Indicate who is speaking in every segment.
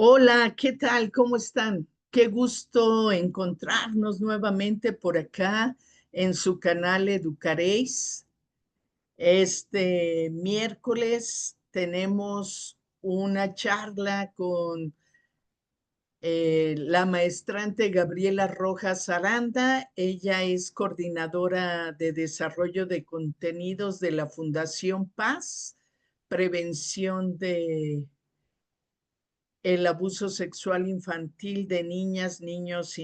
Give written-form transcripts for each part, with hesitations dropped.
Speaker 1: Hola, ¿qué tal? ¿Cómo están? Qué gusto encontrarnos nuevamente por acá en su canal Educaréis. Este miércoles tenemos una charla con la maestrante Gabriela Rojas Aranda. Ella es coordinadora de desarrollo de contenidos de la Fundación Paz, prevención de el abuso sexual infantil de niñas, niños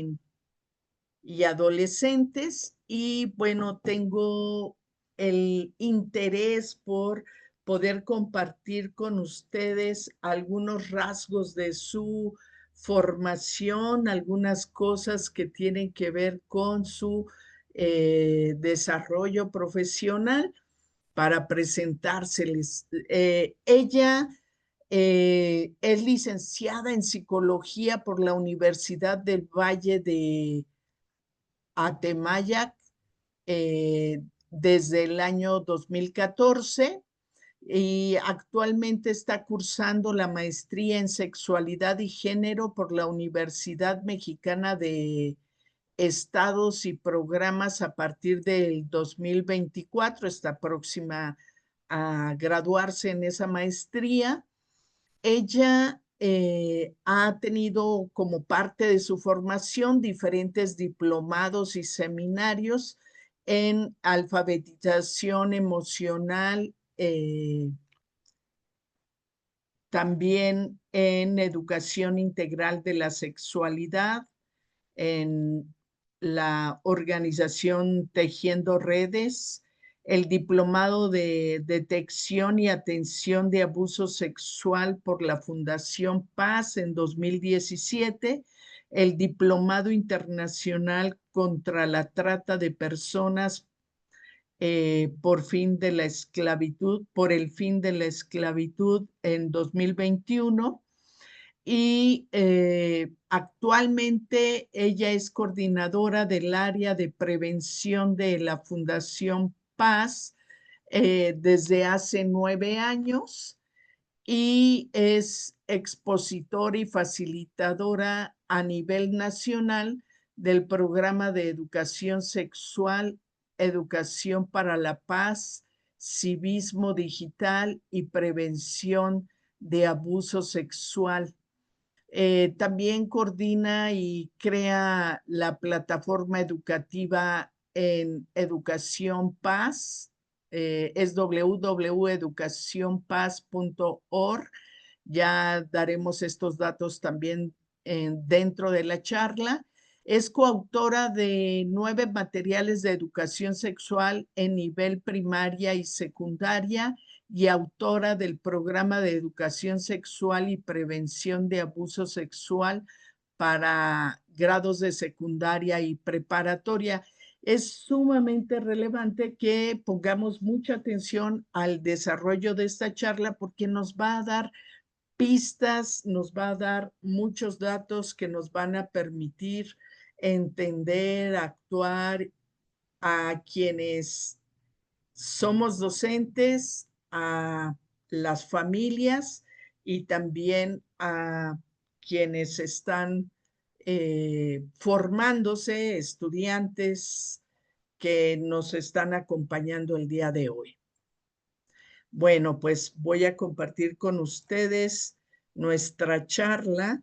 Speaker 1: y adolescentes. Y bueno, tengo el interés por poder compartir con ustedes algunos rasgos de su formación, algunas cosas que tienen que ver con su desarrollo profesional para presentárseles. Ella es licenciada en psicología por la Universidad del Valle de Atemayac desde el año 2014 y actualmente está cursando la maestría en sexualidad y género por la Universidad Mexicana de Estados y Programas a partir del 2024. Está próxima a graduarse en esa maestría. Ella ha tenido como parte de su formación diferentes diplomados y seminarios en alfabetización emocional, también en educación integral de la sexualidad, en la organización Tejiendo Redes, el diplomado de detección y atención de abuso sexual por la Fundación Paz en 2017, el diplomado internacional contra la trata de personas por fin de la esclavitud, por el fin de la esclavitud en 2021 y actualmente ella es coordinadora del área de prevención de la Fundación Paz desde hace 9 años y es expositora y facilitadora a nivel nacional del programa de educación sexual, educación para la paz, civismo digital y prevención de abuso sexual. También coordina y crea la plataforma educativa en Educación Paz, es www.educacionpaz.org. Ya daremos estos datos también dentro de la charla. Es coautora de 9 materiales de educación sexual en nivel primaria y secundaria y autora del programa de educación sexual y prevención de abuso sexual para grados de secundaria y preparatoria. Es sumamente relevante que pongamos mucha atención al desarrollo de esta charla porque nos va a dar pistas, nos va a dar muchos datos que nos van a permitir entender, actuar a quienes somos docentes, a las familias y también a quienes están formándose, estudiantes que nos están acompañando el día de hoy. Bueno, pues voy a compartir con ustedes nuestra charla.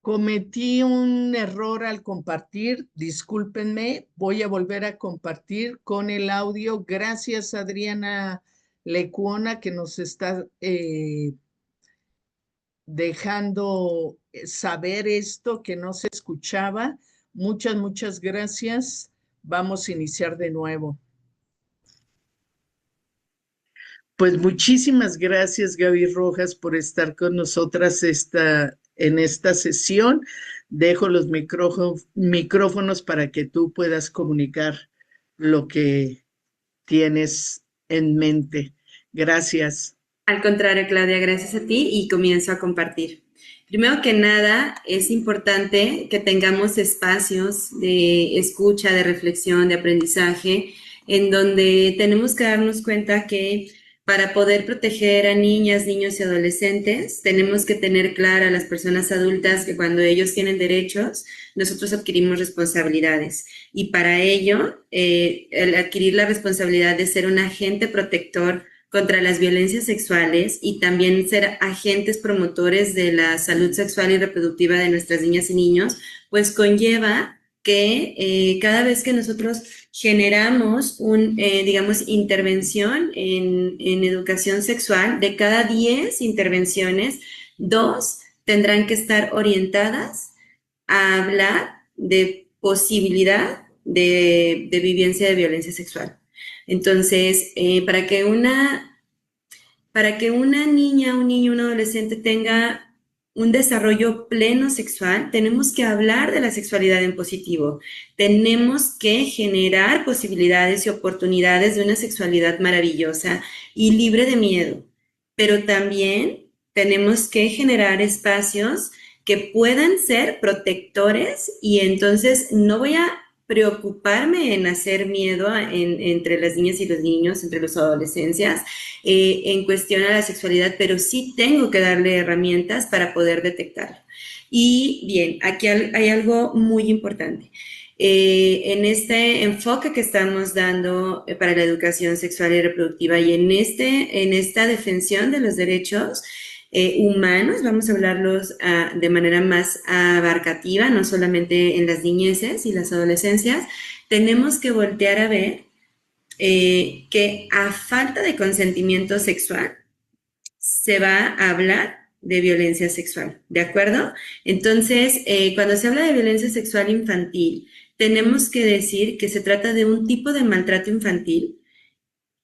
Speaker 1: Cometí un error al compartir, discúlpenme, voy a volver a compartir con el audio. Gracias, Adriana Lecuona, que nos está dejando saber esto que no se escuchaba. Muchas, muchas gracias. Vamos a iniciar de nuevo. Pues muchísimas gracias, Gaby Rojas, por estar con nosotras en esta sesión. Dejo los micrófonos para que tú puedas comunicar lo que tienes en mente. Gracias.
Speaker 2: Al contrario, Claudia, gracias a ti y comienzo a compartir. Primero que nada, es importante que tengamos espacios de escucha, de reflexión, de aprendizaje, en donde tenemos que darnos cuenta que para poder proteger a niñas, niños y adolescentes, tenemos que tener clara a las personas adultas que cuando ellos tienen derechos, nosotros adquirimos responsabilidades. Y para ello, el adquirir la responsabilidad de ser un agente protector contra las violencias sexuales y también ser agentes promotores de la salud sexual y reproductiva de nuestras niñas y niños, pues conlleva que cada vez que nosotros generamos digamos, intervención en educación sexual, de cada 10 intervenciones, 2 tendrán que estar orientadas a hablar de posibilidad de vivencia de violencia sexual. Entonces, para que una niña, un niño, un adolescente tenga un desarrollo pleno sexual, tenemos que hablar de la sexualidad en positivo. Tenemos que generar posibilidades y oportunidades de una sexualidad maravillosa y libre de miedo. Pero también tenemos que generar espacios que puedan ser protectores y entonces no voy a preocuparme en hacer miedo entre las niñas y los niños, entre los adolescencias, en cuestión a la sexualidad, pero sí tengo que darle herramientas para poder detectarlo. Y bien, aquí hay algo muy importante. En este enfoque que estamos dando para la educación sexual y reproductiva y en esta defensión de los derechos humanos, vamos a hablarlos de manera más abarcativa, no solamente en las niñeces y las adolescencias, tenemos que voltear a ver que a falta de consentimiento sexual se va a hablar de violencia sexual, ¿de acuerdo? Entonces, cuando se habla de violencia sexual infantil, tenemos que decir que se trata de un tipo de maltrato infantil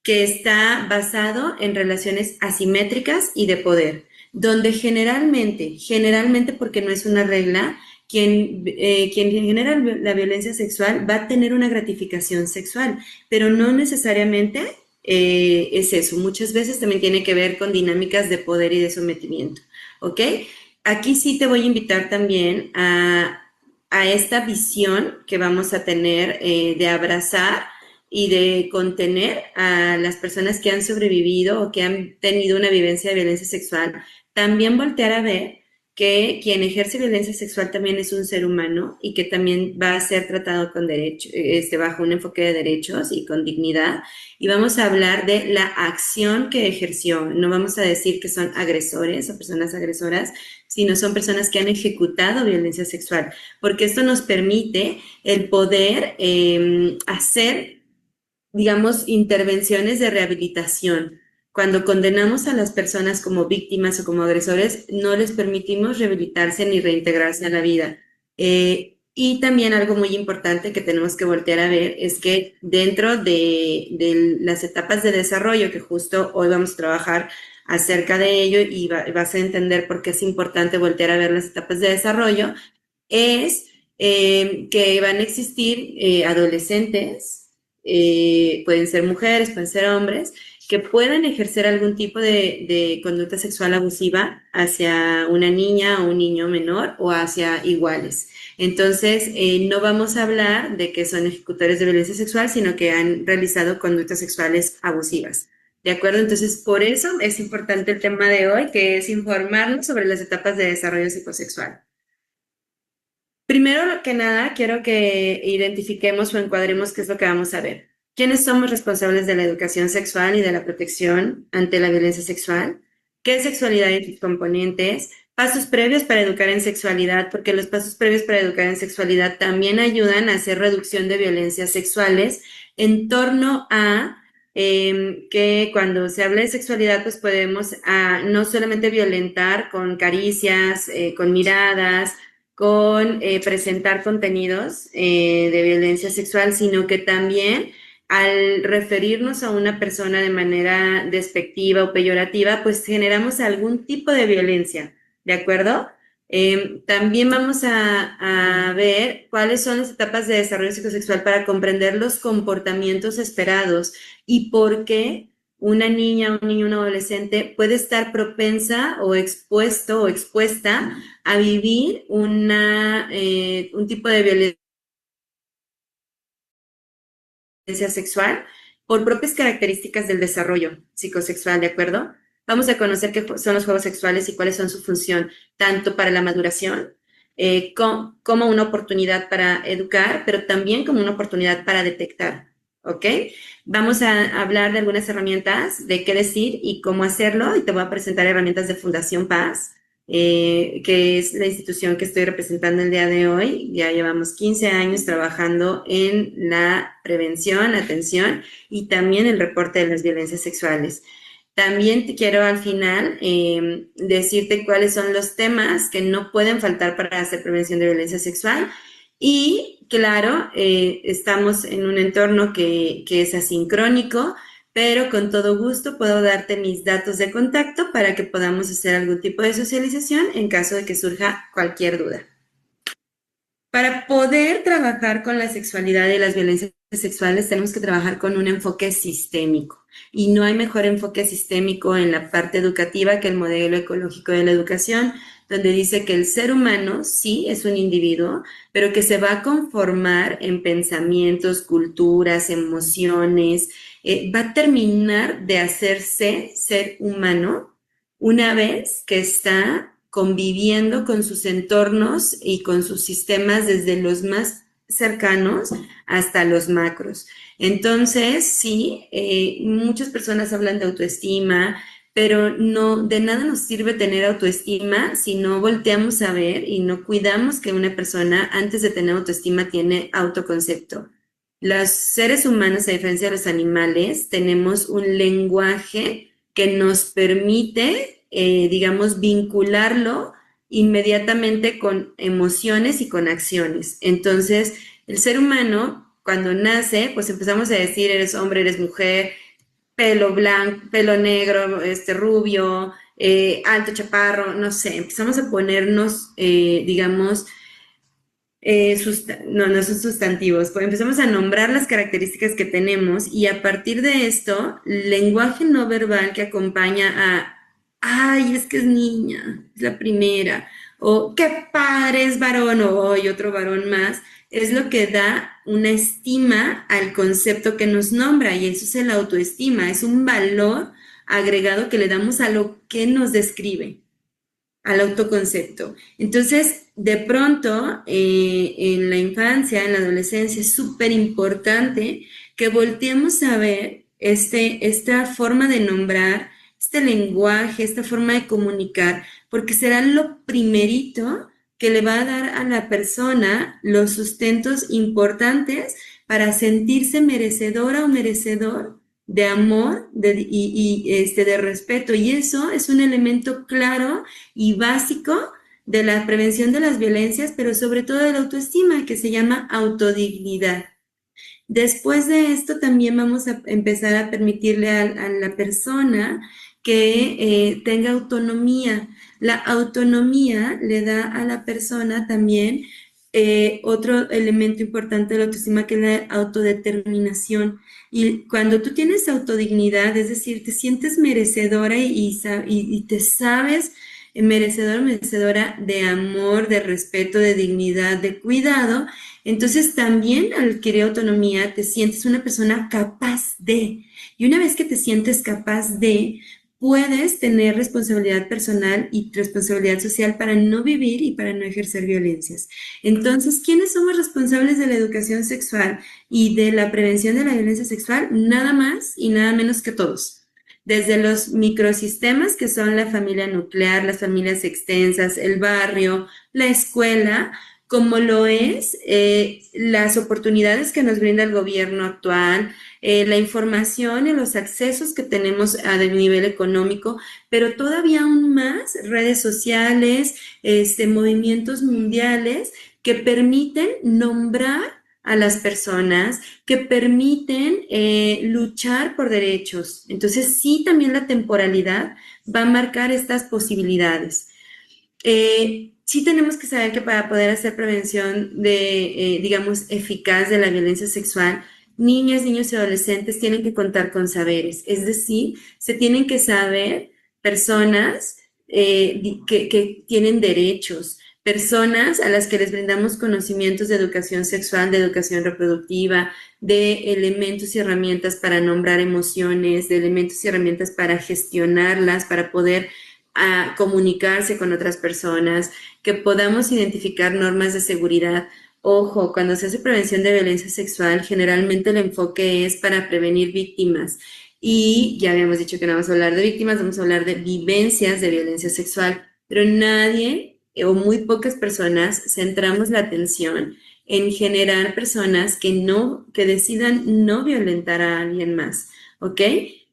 Speaker 2: que está basado en relaciones asimétricas y de poder, donde generalmente porque no es una regla, quien genera la violencia sexual va a tener una gratificación sexual, pero no necesariamente es eso. Muchas veces también tiene que ver con dinámicas de poder y de sometimiento, ¿ok? Aquí sí te voy a invitar también a esta visión que vamos a tener de abrazar y de contener a las personas que han sobrevivido o que han tenido una vivencia de violencia sexual. También voltear a ver que quien ejerce violencia sexual también es un ser humano y que también va a ser tratado con derecho, bajo un enfoque de derechos y con dignidad. Y vamos a hablar de la acción que ejerció. No vamos a decir que son agresores o personas agresoras, sino son personas que han ejecutado violencia sexual, porque esto nos permite el poder hacer, digamos, intervenciones de rehabilitación. Cuando condenamos a las personas como víctimas o como agresores, no les permitimos rehabilitarse ni reintegrarse a la vida. Y también algo muy importante que tenemos que voltear a ver es que dentro de las etapas de desarrollo, que justo hoy vamos a trabajar acerca de ello y vas a entender por qué es importante voltear a ver las etapas de desarrollo, es que van a existir adolescentes, pueden ser mujeres, pueden ser hombres, que puedan ejercer algún tipo de conducta sexual abusiva hacia una niña o un niño menor o hacia iguales. Entonces, no vamos a hablar de que son ejecutores de violencia sexual, sino que han realizado conductas sexuales abusivas. ¿De acuerdo? Entonces, por eso es importante el tema de hoy, que es informarnos sobre las etapas de desarrollo psicosexual. Primero que nada, quiero que identifiquemos o encuadremos qué es lo que vamos a ver. ¿Quiénes somos responsables de la educación sexual y de la protección ante la violencia sexual? ¿Qué es sexualidad y sus componentes? Pasos previos para educar en sexualidad, porque los pasos previos para educar en sexualidad también ayudan a hacer reducción de violencias sexuales en torno a que cuando se habla de sexualidad, pues podemos no solamente violentar con caricias, con miradas, con presentar contenidos de violencia sexual, sino que también al referirnos a una persona de manera despectiva o peyorativa, pues generamos algún tipo de violencia. ¿De acuerdo? También vamos a ver cuáles son las etapas de desarrollo psicosexual para comprender los comportamientos esperados y por qué una niña, un niño, un adolescente puede estar propensa o expuesto o expuesta a vivir un tipo de violencia sexual por propias características del desarrollo psicosexual, ¿de acuerdo? Vamos a conocer qué son los juegos sexuales y cuáles son su función, tanto para la maduración, como una oportunidad para educar, pero también como una oportunidad para detectar, ¿ok? Vamos a hablar de algunas herramientas de qué decir y cómo hacerlo, y te voy a presentar herramientas de Fundación Paz, que es la institución que estoy representando el día de hoy. Ya llevamos 15 años trabajando en la prevención, atención y también el reporte de las violencias sexuales. También te quiero al final decirte cuáles son los temas que no pueden faltar para hacer prevención de violencia sexual. Y claro, estamos en un entorno que es asincrónico, pero con todo gusto puedo darte mis datos de contacto para que podamos hacer algún tipo de socialización en caso de que surja cualquier duda. Para poder trabajar con la sexualidad y las violencias sexuales tenemos que trabajar con un enfoque sistémico. Y no hay mejor enfoque sistémico en la parte educativa que el modelo ecológico de la educación, donde dice que el ser humano sí es un individuo, pero que se va a conformar en pensamientos, culturas, emociones, va a terminar de hacerse ser humano una vez que está conviviendo con sus entornos y con sus sistemas desde los más cercanos hasta los macros. Entonces, sí, muchas personas hablan de autoestima, pero no, de nada nos sirve tener autoestima si no volteamos a ver y no cuidamos que una persona antes de tener autoestima tiene autoconcepto. Los seres humanos, a diferencia de los animales, tenemos un lenguaje que nos permite, digamos, vincularlo inmediatamente con emociones y con acciones. Entonces, el ser humano, cuando nace, pues empezamos a decir, eres hombre, eres mujer, pelo blanco, pelo negro, rubio, alto, chaparro, no sé, empezamos a ponernos, digamos, no son sustantivos, pues empezamos a nombrar las características que tenemos y a partir de esto, lenguaje no verbal que acompaña a, ay, es que es niña, es la primera, o qué padre es varón, o hay otro varón más, es lo que da una estima al concepto que nos nombra y eso es el autoestima, es un valor agregado que le damos a lo que nos describe, al autoconcepto. Entonces, de pronto, en la infancia, en la adolescencia, es súper importante que volteemos a ver esta forma de nombrar, este lenguaje, esta forma de comunicar, porque será lo primerito que le va a dar a la persona los sustentos importantes para sentirse merecedora o merecedor de amor de respeto. Y eso es un elemento claro y básico de la prevención de las violencias, pero sobre todo de la autoestima, que se llama autodignidad. Después de esto también vamos a empezar a permitirle a la persona que tenga autonomía. La autonomía le da a la persona también otro elemento importante de la autoestima, que es la autodeterminación. Y cuando tú tienes autodignidad, es decir, te sientes merecedora y te sabes merecedor, merecedora de amor, de respeto, de dignidad, de cuidado, entonces también al adquirir autonomía te sientes una persona capaz de. Y una vez que te sientes capaz de, puedes tener responsabilidad personal y responsabilidad social para no vivir y para no ejercer violencias. Entonces, ¿quiénes somos responsables de la educación sexual y de la prevención de la violencia sexual? Nada más y nada menos que todos. desde los microsistemas que son la familia nuclear, las familias extensas, el barrio, la escuela, como lo es las oportunidades que nos brinda el gobierno actual, la información y los accesos que tenemos a nivel económico, pero todavía aún más redes sociales, movimientos mundiales que permiten nombrar a las personas, que permiten luchar por derechos. Entonces, sí, también la temporalidad va a marcar estas posibilidades. Sí tenemos que saber que para poder hacer prevención de, digamos, eficaz de la violencia sexual, niñas, niños y adolescentes tienen que contar con saberes, es decir, se tienen que saber personas que tienen derechos, personas a las que les brindamos conocimientos de educación sexual, de educación reproductiva, de elementos y herramientas para nombrar emociones, de elementos y herramientas para gestionarlas, para poder comunicarse con otras personas, que podamos identificar normas de seguridad. Ojo, cuando se hace prevención de violencia sexual, generalmente el enfoque es para prevenir víctimas. Y ya habíamos dicho que no vamos a hablar de víctimas, vamos a hablar de vivencias de violencia sexual, pero nadie o muy pocas personas centramos la atención en generar personas que decidan no violentar a alguien más, ¿ok?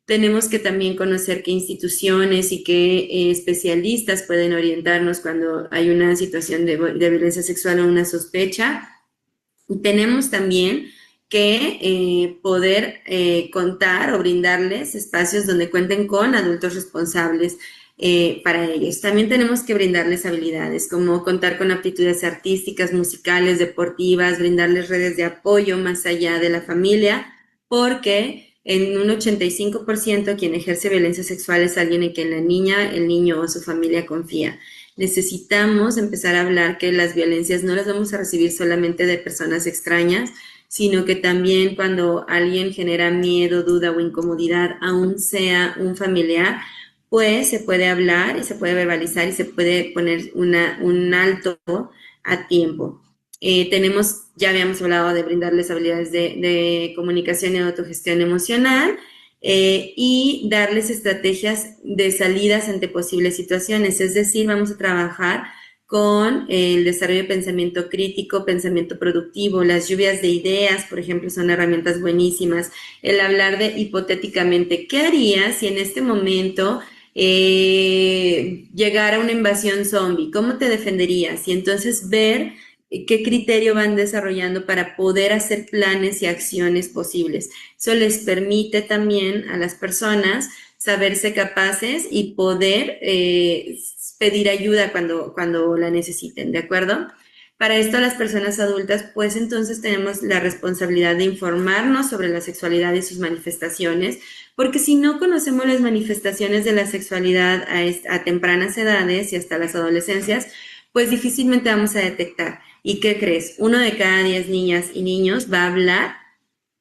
Speaker 2: Tenemos que también conocer qué instituciones y qué especialistas pueden orientarnos cuando hay una situación de violencia sexual o una sospecha. Tenemos también que poder contar o brindarles espacios donde cuenten con adultos responsables para ellos. También tenemos que brindarles habilidades como contar con aptitudes artísticas, musicales, deportivas, brindarles redes de apoyo más allá de la familia, porque en un 85% quien ejerce violencia sexual es alguien en quien la niña, el niño o su familia confía. Necesitamos empezar a hablar que las violencias no las vamos a recibir solamente de personas extrañas, sino que también cuando alguien genera miedo, duda o incomodidad, aún sea un familiar, pues se puede hablar y se puede verbalizar y se puede poner un alto a tiempo. Ya habíamos hablado de brindarles habilidades de comunicación y autogestión emocional y darles estrategias de salidas ante posibles situaciones. Es decir, vamos a trabajar con el desarrollo de pensamiento crítico, pensamiento productivo, las lluvias de ideas, por ejemplo, son herramientas buenísimas. El hablar de hipotéticamente, ¿qué harías si en este momento llegara una invasión zombie? ¿Cómo te defenderías? Y entonces ver qué criterio van desarrollando para poder hacer planes y acciones posibles. Eso les permite también a las personas saberse capaces y poder pedir ayuda cuando la necesiten, ¿de acuerdo? Para esto las personas adultas, pues entonces tenemos la responsabilidad de informarnos sobre la sexualidad y sus manifestaciones, porque si no conocemos las manifestaciones de la sexualidad a tempranas edades y hasta las adolescencias, pues difícilmente vamos a detectar. ¿Y qué crees? 1 de cada 10 niñas y niños va a hablar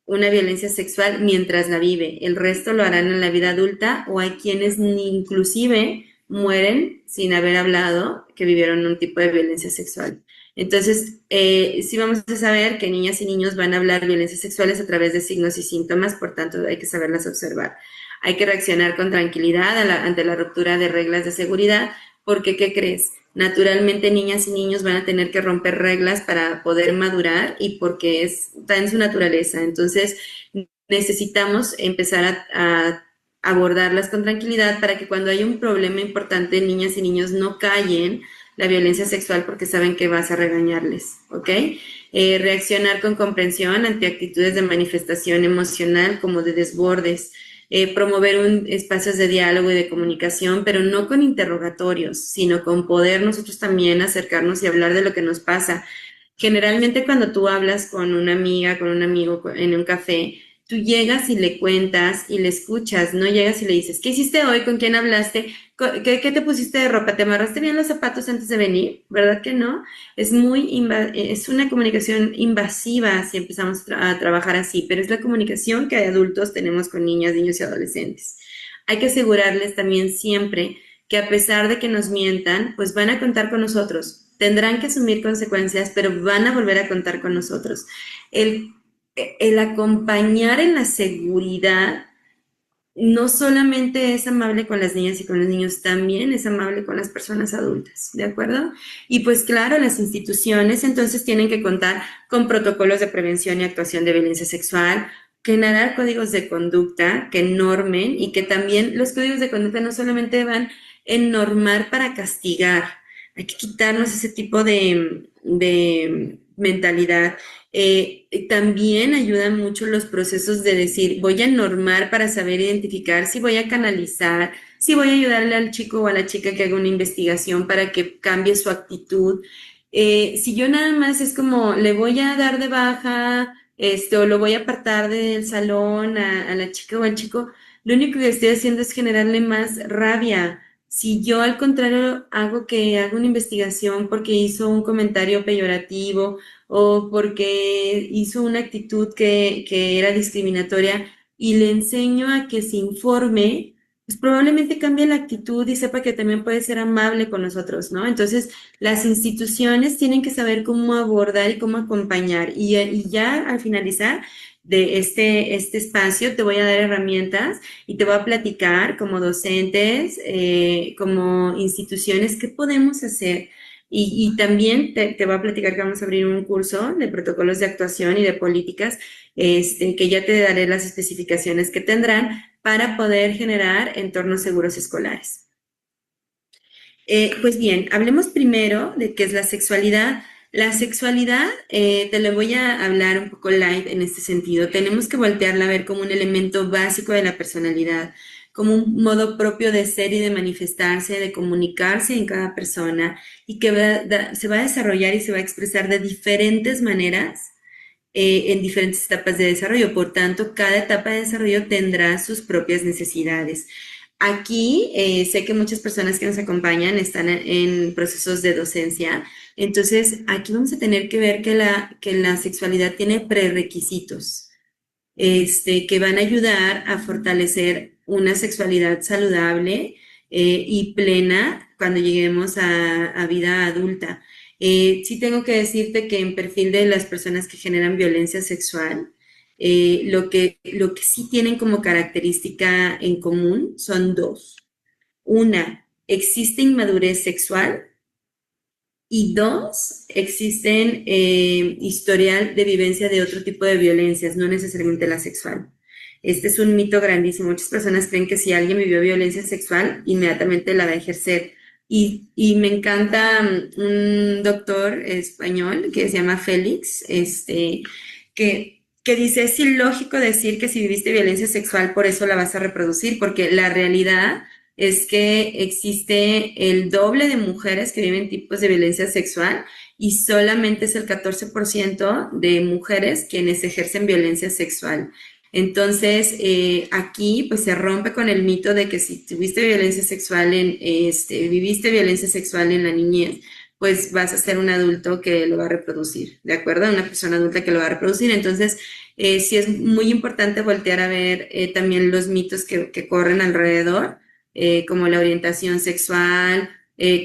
Speaker 2: una violencia sexual mientras la vive. El resto lo harán en la vida adulta o hay quienes inclusive mueren sin haber hablado que vivieron un tipo de violencia sexual. Entonces, sí vamos a saber que niñas y niños van a hablar violencias sexuales a través de signos y síntomas, por tanto hay que saberlas observar. Hay que reaccionar con tranquilidad ante la ruptura de reglas de seguridad, porque ¿qué crees? Naturalmente niñas y niños van a tener que romper reglas para poder madurar y porque está en su naturaleza. Entonces necesitamos empezar a abordarlas con tranquilidad para que cuando haya un problema importante, niñas y niños no callen la violencia sexual porque saben que vas a regañarles, ¿ok? Reaccionar con comprensión ante actitudes de manifestación emocional como de desbordes, promover espacios de diálogo y de comunicación, pero no con interrogatorios, sino con poder nosotros también acercarnos y hablar de lo que nos pasa. Generalmente cuando tú hablas con una amiga, con un amigo en un café, tú llegas y le cuentas y le escuchas, no llegas y le dices, ¿qué hiciste hoy? ¿Con quién hablaste? ¿Qué te pusiste de ropa? ¿Te amarraste bien los zapatos antes de venir? ¿Verdad que no? Es una comunicación invasiva si empezamos a trabajar así, pero es la comunicación que adultos tenemos con niñas, niños y adolescentes. Hay que asegurarles también siempre que a pesar de que nos mientan, pues van a contar con nosotros. Tendrán que asumir consecuencias, pero van a volver a contar con nosotros. El acompañar en la seguridad no solamente es amable con las niñas y con los niños, también es amable con las personas adultas, ¿de acuerdo? Y pues claro, las instituciones entonces tienen que contar con protocolos de prevención y actuación de violencia sexual, generar códigos de conducta que normen y que también los códigos de conducta no solamente van en normar para castigar, hay que quitarnos ese tipo de mentalidad. También ayudan mucho los procesos de decir, voy a normar para saber identificar, si voy a canalizar, si voy a ayudarle al chico o a la chica que haga una investigación para que cambie su actitud. Si yo nada más es como, le voy a dar de baja, o lo voy a apartar del salón a la chica o al chico, lo único que estoy haciendo es generarle más rabia. Si yo al contrario hago una investigación porque hizo un comentario peyorativo o porque hizo una actitud que era discriminatoria y le enseño a que se informe, pues probablemente cambie la actitud y sepa que también puede ser amable con nosotros, ¿no? Entonces, las instituciones tienen que saber cómo abordar y cómo acompañar. Y ya al finalizar de este espacio, te voy a dar herramientas y te voy a platicar como docentes, como instituciones, qué podemos hacer y también te voy a platicar que vamos a abrir un curso de protocolos de actuación y de políticas, que ya te daré las especificaciones que tendrán para poder generar entornos seguros escolares. Pues bien, hablemos primero de qué es la sexualidad. La sexualidad, te lo voy a hablar un poco light en este sentido. Tenemos que voltearla a ver como un elemento básico de la personalidad, como un modo propio de ser y de manifestarse, de comunicarse en cada persona y que se va a desarrollar y se va a expresar de diferentes maneras en diferentes etapas de desarrollo. Por tanto, cada etapa de desarrollo tendrá sus propias necesidades. Aquí sé que muchas personas que nos acompañan están en procesos de docencia, entonces aquí vamos a tener que ver que la sexualidad tiene prerequisitos que van a ayudar a fortalecer una sexualidad saludable y plena cuando lleguemos a vida adulta. Sí tengo que decirte que en perfil de las personas que generan violencia sexual, lo que sí tienen como característica en común son dos. Una, existe inmadurez sexual y dos, existen historial de vivencia de otro tipo de violencias, no necesariamente la sexual. Este es un mito grandísimo. Muchas personas creen que si alguien vivió violencia sexual, inmediatamente la va a ejercer. Y me encanta un doctor español que se llama Félix, que dice, es ilógico decir que si viviste violencia sexual, por eso la vas a reproducir, porque la realidad es que existe el doble de mujeres que viven tipos de violencia sexual y solamente es el 14% de mujeres quienes ejercen violencia sexual. Entonces, aquí pues se rompe con el mito de que si tuviste violencia sexual viviste violencia sexual en la niñez, pues vas a ser un adulto que lo va a reproducir, ¿de acuerdo? Una persona adulta que lo va a reproducir. Entonces, sí es muy importante voltear a ver también los mitos que corren alrededor como la orientación sexual,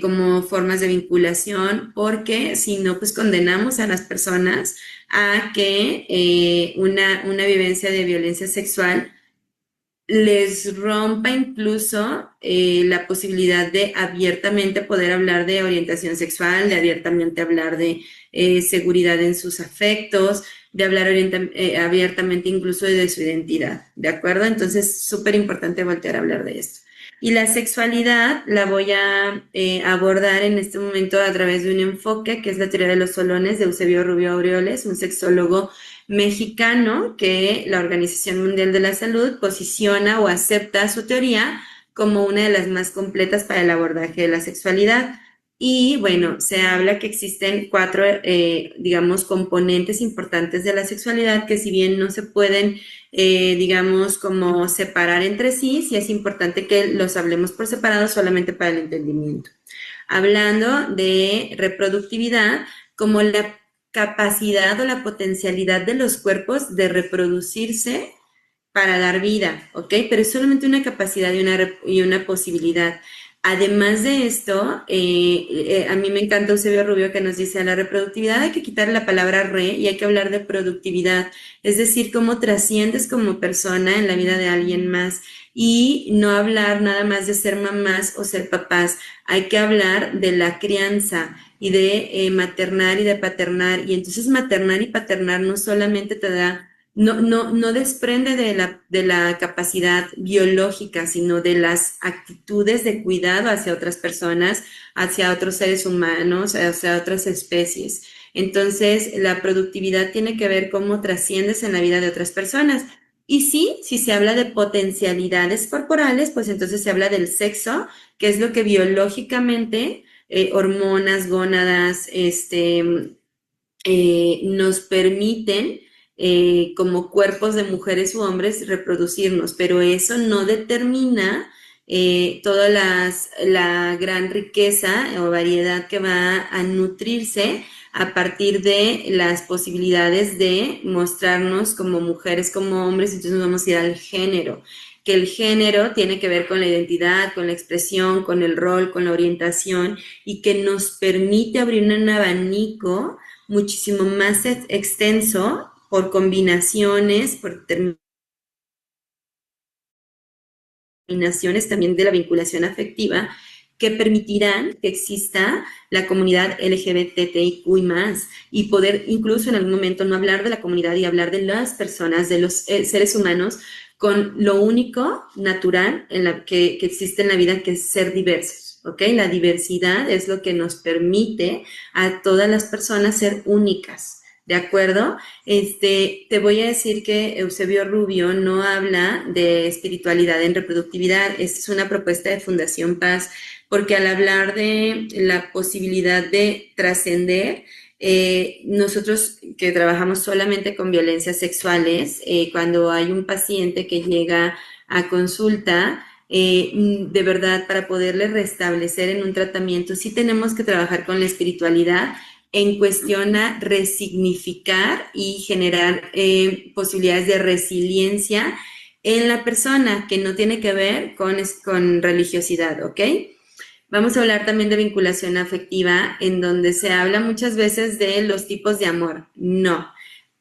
Speaker 2: como formas de vinculación, porque si no, pues condenamos a las personas a que una vivencia de violencia sexual les rompa incluso la posibilidad de abiertamente poder hablar de orientación sexual, de abiertamente hablar de seguridad en sus afectos, de hablar abiertamente incluso de su identidad, ¿de acuerdo? Entonces, súper importante voltear a hablar de esto. Y la sexualidad la voy a abordar en este momento a través de un enfoque que es la teoría de los solones de Eusebio Rubio Aureoles, un sexólogo mexicano que la Organización Mundial de la Salud posiciona o acepta su teoría como una de las más completas para el abordaje de la sexualidad. Y bueno, se habla que existen cuatro, digamos, componentes importantes de la sexualidad que si bien no se pueden, digamos, como separar entre sí, sí es importante que los hablemos por separado solamente para el entendimiento. Hablando de reproductividad como la capacidad o la potencialidad de los cuerpos de reproducirse para dar vida, ¿ok? Pero es solamente una capacidad y una posibilidad. Además de esto, a mí me encanta Eusebio Rubio que nos dice a la reproductividad hay que quitarle la palabra re y hay que hablar de productividad, es decir, cómo trasciendes como persona en la vida de alguien más. y no hablar nada más de ser mamás o ser papás. Hay que hablar de la crianza y de maternar y de paternar. Y entonces maternar y paternar no solamente te da, no desprende de la capacidad biológica, sino de las actitudes de cuidado hacia otras personas, hacia otros seres humanos, hacia otras especies. Entonces, la productividad tiene que ver cómo trasciendes en la vida de otras personas. Y sí, si se habla de potencialidades corporales, pues entonces se habla del sexo, que es lo que biológicamente, hormonas, gónadas, nos permiten como cuerpos de mujeres u hombres reproducirnos, pero eso no determina toda la gran riqueza o variedad que va a nutrirse a partir de las posibilidades de mostrarnos como mujeres, como hombres. Entonces nos vamos a ir al género, que el género tiene que ver con la identidad, con la expresión, con el rol, con la orientación, y que nos permite abrir un abanico muchísimo más extenso por combinaciones, por terminaciones también de la vinculación afectiva, que permitirán que exista la comunidad LGBTIQ y más, y poder incluso en algún momento no hablar de la comunidad y hablar de las personas, de los seres humanos, con lo único natural que existe en la vida, que es ser diversos. ¿Ok? La diversidad es lo que nos permite a todas las personas ser únicas. ¿De acuerdo? Te voy a decir que Eusebio Rubio no habla de espiritualidad en reproductividad. Esta es una propuesta de Fundación Paz, porque al hablar de la posibilidad de trascender, nosotros que trabajamos solamente con violencias sexuales, cuando hay un paciente que llega a consulta, de verdad, para poderle restablecer en un tratamiento, sí tenemos que trabajar con la espiritualidad en cuestión a resignificar y generar posibilidades de resiliencia en la persona, que no tiene que ver con religiosidad, ¿ok? Vamos a hablar también de vinculación afectiva, en donde se habla muchas veces de los tipos de amor. No,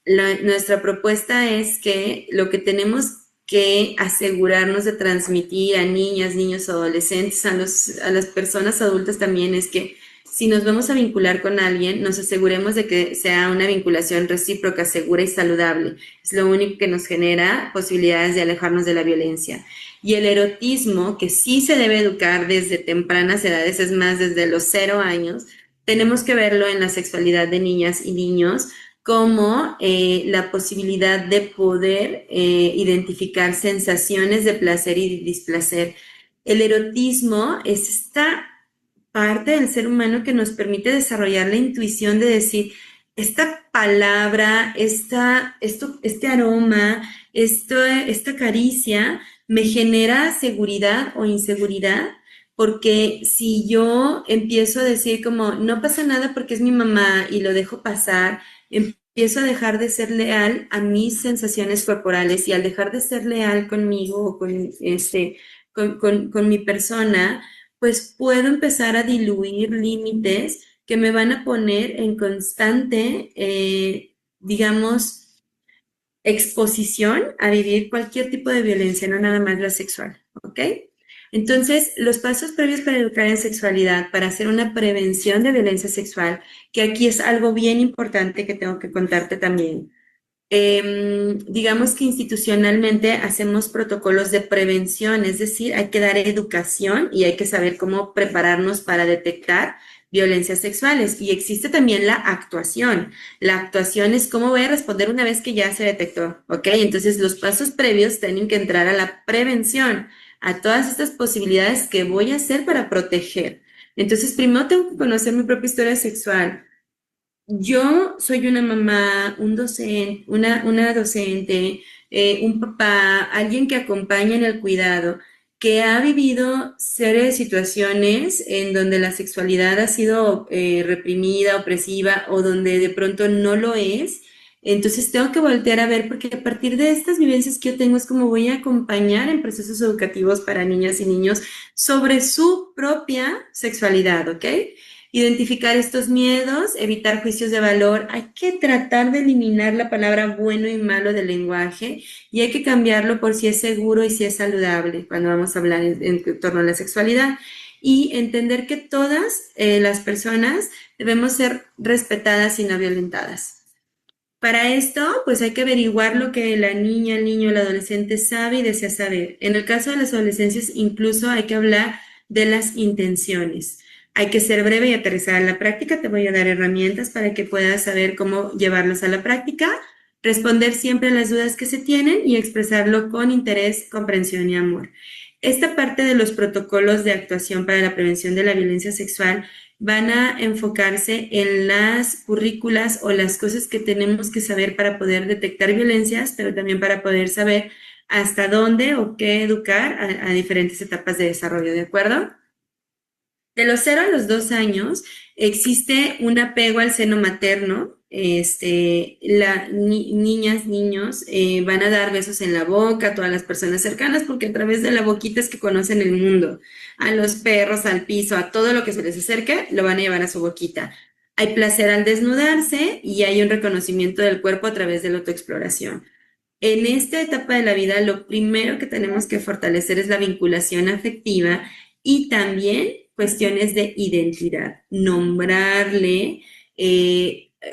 Speaker 2: nuestra propuesta es que lo que tenemos que asegurarnos de transmitir a niñas, niños, adolescentes, a las personas adultas también, es que si nos vamos a vincular con alguien, nos aseguremos de que sea una vinculación recíproca, segura y saludable. Es lo único que nos genera posibilidades de alejarnos de la violencia. Y el erotismo, que sí se debe educar desde tempranas edades, es más, desde los 0 años, tenemos que verlo en la sexualidad de niñas y niños como la posibilidad de poder identificar sensaciones de placer y de displacer. El erotismo es esta parte del ser humano que nos permite desarrollar la intuición de decir, esta palabra, este aroma, esta caricia me genera seguridad o inseguridad, porque si yo empiezo a decir como, no pasa nada porque es mi mamá y lo dejo pasar, empiezo a dejar de ser leal a mis sensaciones corporales, y al dejar de ser leal conmigo o con mi persona, pues puedo empezar a diluir límites que me van a poner en constante, digamos, exposición a vivir cualquier tipo de violencia, no nada más la sexual, ¿ok? Entonces, los pasos previos para educar en sexualidad, para hacer una prevención de violencia sexual, que aquí es algo bien importante que tengo que contarte también. Digamos que institucionalmente hacemos protocolos de prevención, es decir, hay que dar educación y hay que saber cómo prepararnos para detectar violencias sexuales. Y existe también la actuación. La actuación es cómo voy a responder una vez que ya se detectó, ¿ok? Entonces, los pasos previos tienen que entrar a la prevención, a todas estas posibilidades que voy a hacer para proteger. Entonces, primero tengo que conocer mi propia historia sexual. Yo soy una mamá, un docente, una docente, un papá, alguien que acompaña en el cuidado, que ha vivido serie de situaciones en donde la sexualidad ha sido reprimida, opresiva, o donde de pronto no lo es. Entonces tengo que voltear a ver, porque a partir de estas vivencias que yo tengo es como voy a acompañar en procesos educativos para niñas y niños sobre su propia sexualidad, ¿ok? Identificar estos miedos, evitar juicios de valor. Hay que tratar de eliminar la palabra bueno y malo del lenguaje y hay que cambiarlo por si es seguro y si es saludable cuando vamos a hablar en torno a la sexualidad. Y entender que todas las personas debemos ser respetadas y no violentadas. Para esto, pues hay que averiguar lo que la niña, el niño, el adolescente sabe y desea saber. En el caso de las adolescencias, incluso hay que hablar de las intenciones. Hay que ser breve y aterrizar a la práctica. Te voy a dar herramientas para que puedas saber cómo llevarlas a la práctica, responder siempre a las dudas que se tienen y expresarlo con interés, comprensión y amor. Esta parte de los protocolos de actuación para la prevención de la violencia sexual van a enfocarse en las currículas o las cosas que tenemos que saber para poder detectar violencias, pero también para poder saber hasta dónde o qué educar a diferentes etapas de desarrollo, ¿de acuerdo? De los 0 a los 2 años existe un apego al seno materno. Niñas, niños van a dar besos en la boca a todas las personas cercanas porque a través de la boquita es que conocen el mundo. A los perros, al piso, a todo lo que se les acerque, lo van a llevar a su boquita. Hay placer al desnudarse y hay un reconocimiento del cuerpo a través de la autoexploración. En esta etapa de la vida, lo primero que tenemos que fortalecer es la vinculación afectiva y también cuestiones de identidad, nombrarle,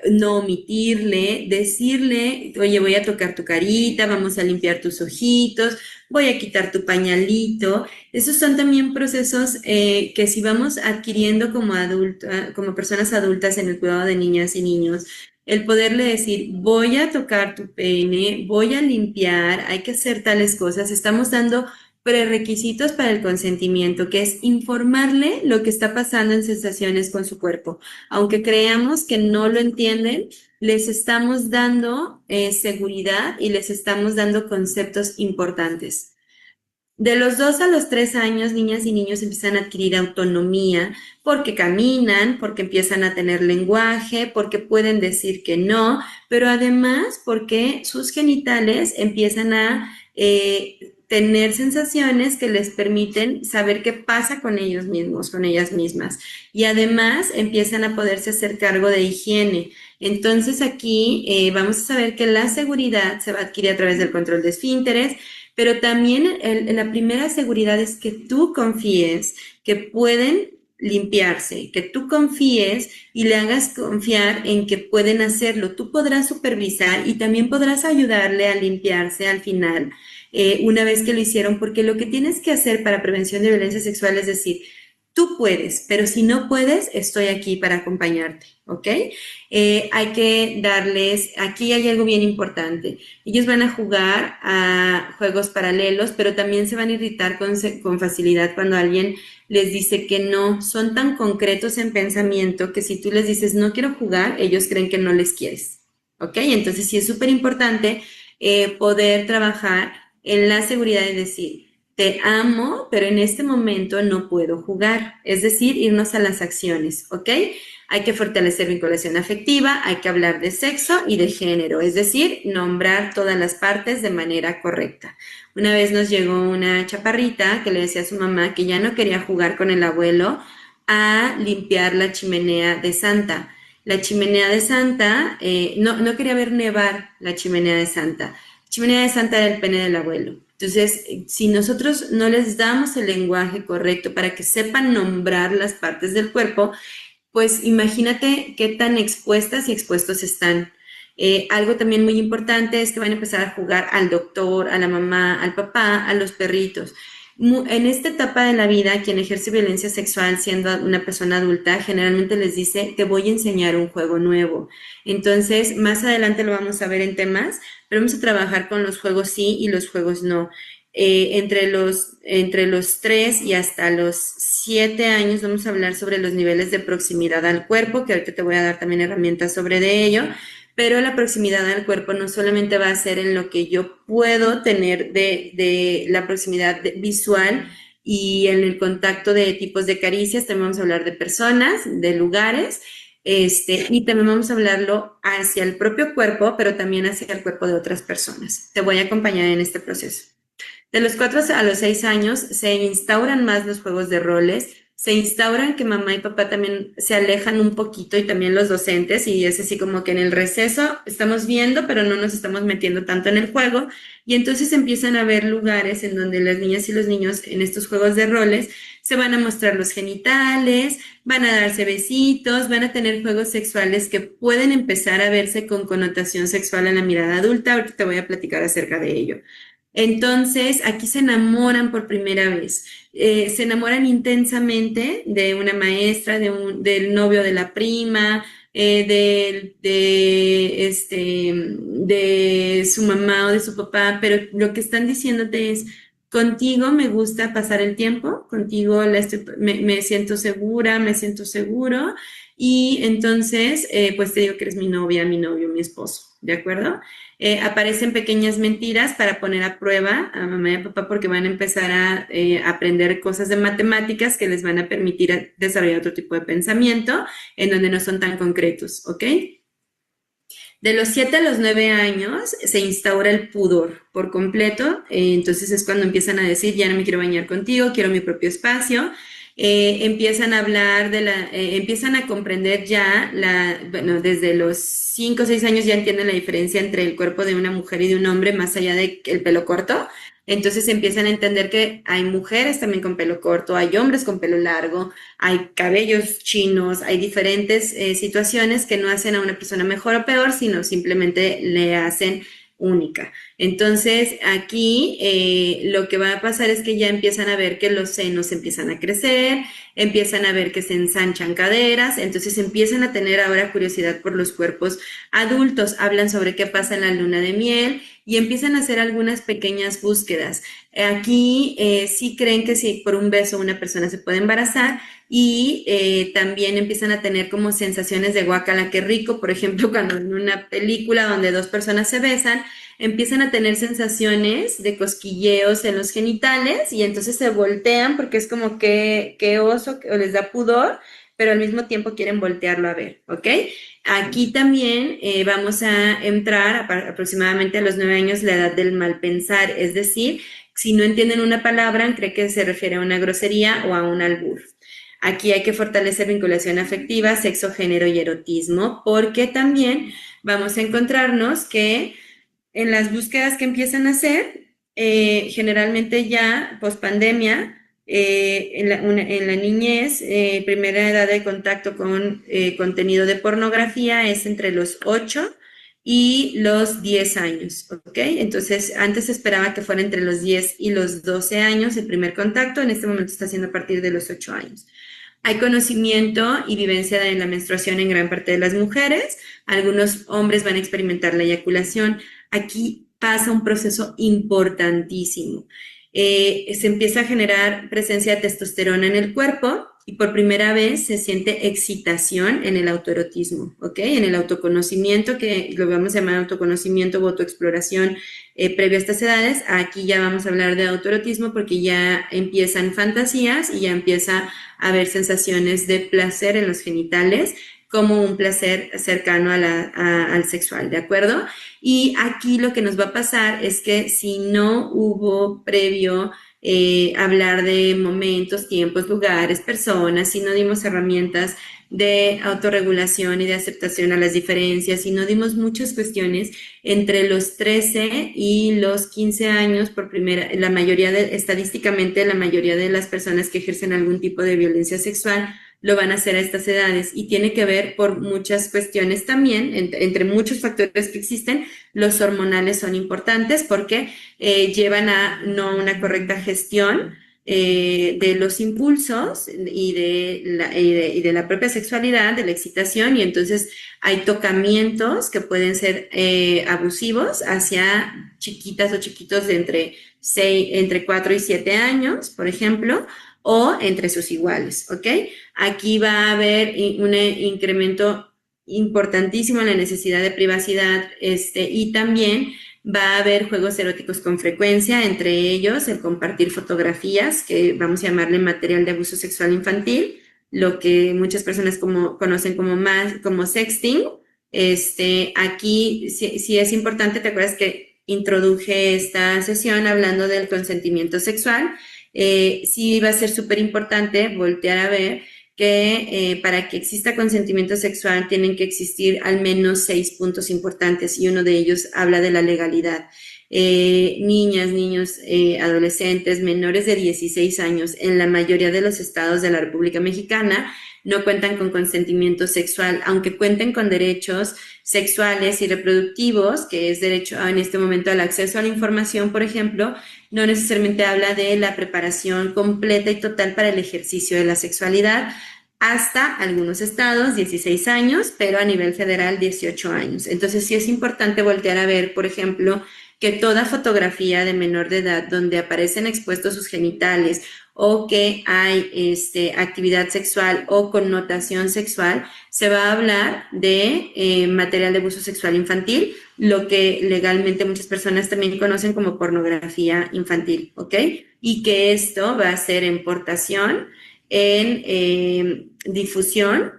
Speaker 2: no omitirle, decirle, oye, voy a tocar tu carita, vamos a limpiar tus ojitos, voy a quitar tu pañalito. Esos son también procesos que si vamos adquiriendo como personas adultas en el cuidado de niñas y niños, el poderle decir, voy a tocar tu pene, voy a limpiar, hay que hacer tales cosas, estamos dando prerequisitos para el consentimiento, que es informarle lo que está pasando en sensaciones con su cuerpo. Aunque creamos que no lo entienden, les estamos dando seguridad y les estamos dando conceptos importantes. De los 2 a los 3 años, niñas y niños empiezan a adquirir autonomía porque caminan, porque empiezan a tener lenguaje, porque pueden decir que no, pero además porque sus genitales empiezan a tener sensaciones que les permiten saber qué pasa con ellos mismos, con ellas mismas. Y además empiezan a poderse hacer cargo de higiene. Entonces aquí vamos a saber que la seguridad se va a adquirir a través del control de esfínteres, pero también la primera seguridad es que tú confíes que pueden limpiarse, que tú confíes y le hagas confiar en que pueden hacerlo. Tú podrás supervisar y también podrás ayudarle a limpiarse al final, una vez que lo hicieron, porque lo que tienes que hacer para prevención de violencia sexual es decir, tú puedes, pero si no puedes, estoy aquí para acompañarte, ¿ok? Hay que darles, aquí hay algo bien importante. Ellos van a jugar a juegos paralelos, pero también se van a irritar con facilidad cuando alguien les dice que no. Son tan concretos en pensamiento que si tú les dices no quiero jugar, ellos creen que no les quieres, ¿ok? Entonces sí es súper importante poder trabajar en la seguridad de decir, te amo, pero en este momento no puedo jugar. Es decir, irnos a las acciones, ¿ok? Hay que fortalecer vinculación afectiva, hay que hablar de sexo y de género, es decir, nombrar todas las partes de manera correcta. Una vez nos llegó una chaparrita que le decía a su mamá que ya no quería jugar con el abuelo a limpiar la chimenea de Santa. La chimenea de Santa, no quería ver nevar la chimenea de Santa. La chimenea de Santa era el pene del abuelo. Entonces, si nosotros no les damos el lenguaje correcto para que sepan nombrar las partes del cuerpo, pues imagínate qué tan expuestas y expuestos están. Algo también muy importante es que van a empezar a jugar al doctor, a la mamá, al papá, a los perritos. En esta etapa de la vida, quien ejerce violencia sexual siendo una persona adulta, generalmente les dice, te voy a enseñar un juego nuevo. Entonces, más adelante lo vamos a ver en temas, pero vamos a trabajar con los juegos sí y los juegos no. Entre los 3 y hasta los 7 años vamos a hablar sobre los niveles de proximidad al cuerpo, que ahorita te voy a dar también herramientas sobre de ello, pero la proximidad al cuerpo no solamente va a ser en lo que yo puedo tener de la proximidad visual y en el contacto de tipos de caricias, también vamos a hablar de personas, de lugares, y también vamos a hablarlo hacia el propio cuerpo, pero también hacia el cuerpo de otras personas. Te voy a acompañar en este proceso. De los 4 a los 6 años se instauran más los juegos de roles, se instaura que mamá y papá también se alejan un poquito y también los docentes y es así como que en el receso estamos viendo, pero no nos estamos metiendo tanto en el juego y entonces empiezan a haber lugares en donde las niñas y los niños en estos juegos de roles se van a mostrar los genitales, van a darse besitos, van a tener juegos sexuales que pueden empezar a verse con connotación sexual en la mirada adulta. Ahorita te voy a platicar acerca de ello. Entonces, aquí se enamoran por primera vez. Se enamoran intensamente de una maestra, del novio de la prima, de su mamá o de su papá, pero lo que están diciéndote es, contigo me gusta pasar el tiempo, contigo me siento segura, me siento seguro, y entonces, pues te digo que eres mi novia, mi novio, mi esposo, ¿de acuerdo? Aparecen pequeñas mentiras para poner a prueba a mamá y a papá porque van a empezar a aprender cosas de matemáticas que les van a permitir desarrollar otro tipo de pensamiento en donde no son tan concretos, ¿ok? De los 7 a los 9 años se instaura el pudor por completo, entonces es cuando empiezan a decir, ya no me quiero bañar contigo, quiero mi propio espacio. Empiezan a hablar empiezan a comprender ya, bueno, desde los 5 o 6 años ya entienden la diferencia entre el cuerpo de una mujer y de un hombre, más allá de el pelo corto. Entonces empiezan a entender que hay mujeres también con pelo corto, hay hombres con pelo largo, hay cabellos chinos, hay diferentes situaciones que no hacen a una persona mejor o peor, sino simplemente le hacen única. Entonces, aquí lo que va a pasar es que ya empiezan a ver que los senos empiezan a crecer, empiezan a ver que se ensanchan caderas, entonces empiezan a tener ahora curiosidad por los cuerpos adultos, hablan sobre qué pasa en la luna de miel y empiezan a hacer algunas pequeñas búsquedas. Aquí sí creen que si por un beso una persona se puede embarazar y también empiezan a tener como sensaciones de guacala, qué rico, por ejemplo, cuando en una película donde dos personas se besan, empiezan a tener sensaciones de cosquilleos en los genitales y entonces se voltean porque es como que oso, o les da pudor, pero al mismo tiempo quieren voltearlo a ver, ¿ok? Aquí también vamos a entrar aproximadamente a los 9 años la edad del mal pensar, es decir, si no entienden una palabra, creen que se refiere a una grosería o a un albur. Aquí hay que fortalecer vinculación afectiva, sexo, género y erotismo, porque también vamos a encontrarnos que en las búsquedas que empiezan a hacer, generalmente ya post pandemia, en la niñez, primera edad de contacto con contenido de pornografía es entre los 8 y los 10 años, ¿ok? Entonces, antes se esperaba que fuera entre los 10 y los 12 años el primer contacto, en este momento está siendo a partir de los 8 años. Hay conocimiento y vivencia de la menstruación en gran parte de las mujeres. Algunos hombres van a experimentar la eyaculación. Aquí pasa un proceso importantísimo. Se empieza a generar presencia de testosterona en el cuerpo y por primera vez se siente excitación en el autoerotismo, ¿ok? En el autoconocimiento, que lo vamos a llamar autoconocimiento o autoexploración previo a estas edades. Aquí ya vamos a hablar de autoerotismo porque ya empiezan fantasías y ya empieza a haber sensaciones de placer en los genitales como un placer cercano al sexual, ¿de acuerdo? Y aquí lo que nos va a pasar es que si no hubo previo hablar de momentos, tiempos, lugares, personas, si no dimos herramientas de autorregulación y de aceptación a las diferencias, y no dimos muchas cuestiones entre los 13 y los 15 años, estadísticamente la mayoría de las personas que ejercen algún tipo de violencia sexual lo van a hacer a estas edades y tiene que ver por muchas cuestiones también, entre muchos factores que existen, los hormonales son importantes porque llevan a no una correcta gestión de los impulsos y de la propia sexualidad, de la excitación, y entonces hay tocamientos que pueden ser abusivos hacia chiquitas o chiquitos de entre 4 y 7 años, por ejemplo, o entre sus iguales, ¿ok? Aquí va a haber un incremento importantísimo en la necesidad de privacidad, y también va a haber juegos eróticos con frecuencia, entre ellos el compartir fotografías, que vamos a llamarle material de abuso sexual infantil, lo que muchas personas conocen como sexting. Aquí sí es importante, ¿te acuerdas que introduje esta sesión hablando del consentimiento sexual? Sí va a ser súper importante voltear a ver que para que exista consentimiento sexual tienen que existir al menos 6 puntos importantes y uno de ellos habla de la legalidad. Niñas, niños, adolescentes menores de 16 años en la mayoría de los estados de la República Mexicana no cuentan con consentimiento sexual, aunque cuenten con derechos sexuales y reproductivos, que es derecho en este momento al acceso a la información, por ejemplo, no necesariamente habla de la preparación completa y total para el ejercicio de la sexualidad, hasta algunos estados 16 años, pero a nivel federal 18 años. Entonces sí es importante voltear a ver, por ejemplo, que toda fotografía de menor de edad donde aparecen expuestos sus genitales o que hay actividad sexual o connotación sexual, se va a hablar de material de abuso sexual infantil, lo que legalmente muchas personas también conocen como pornografía infantil, ¿ok? Y que esto va a ser en portación, en difusión,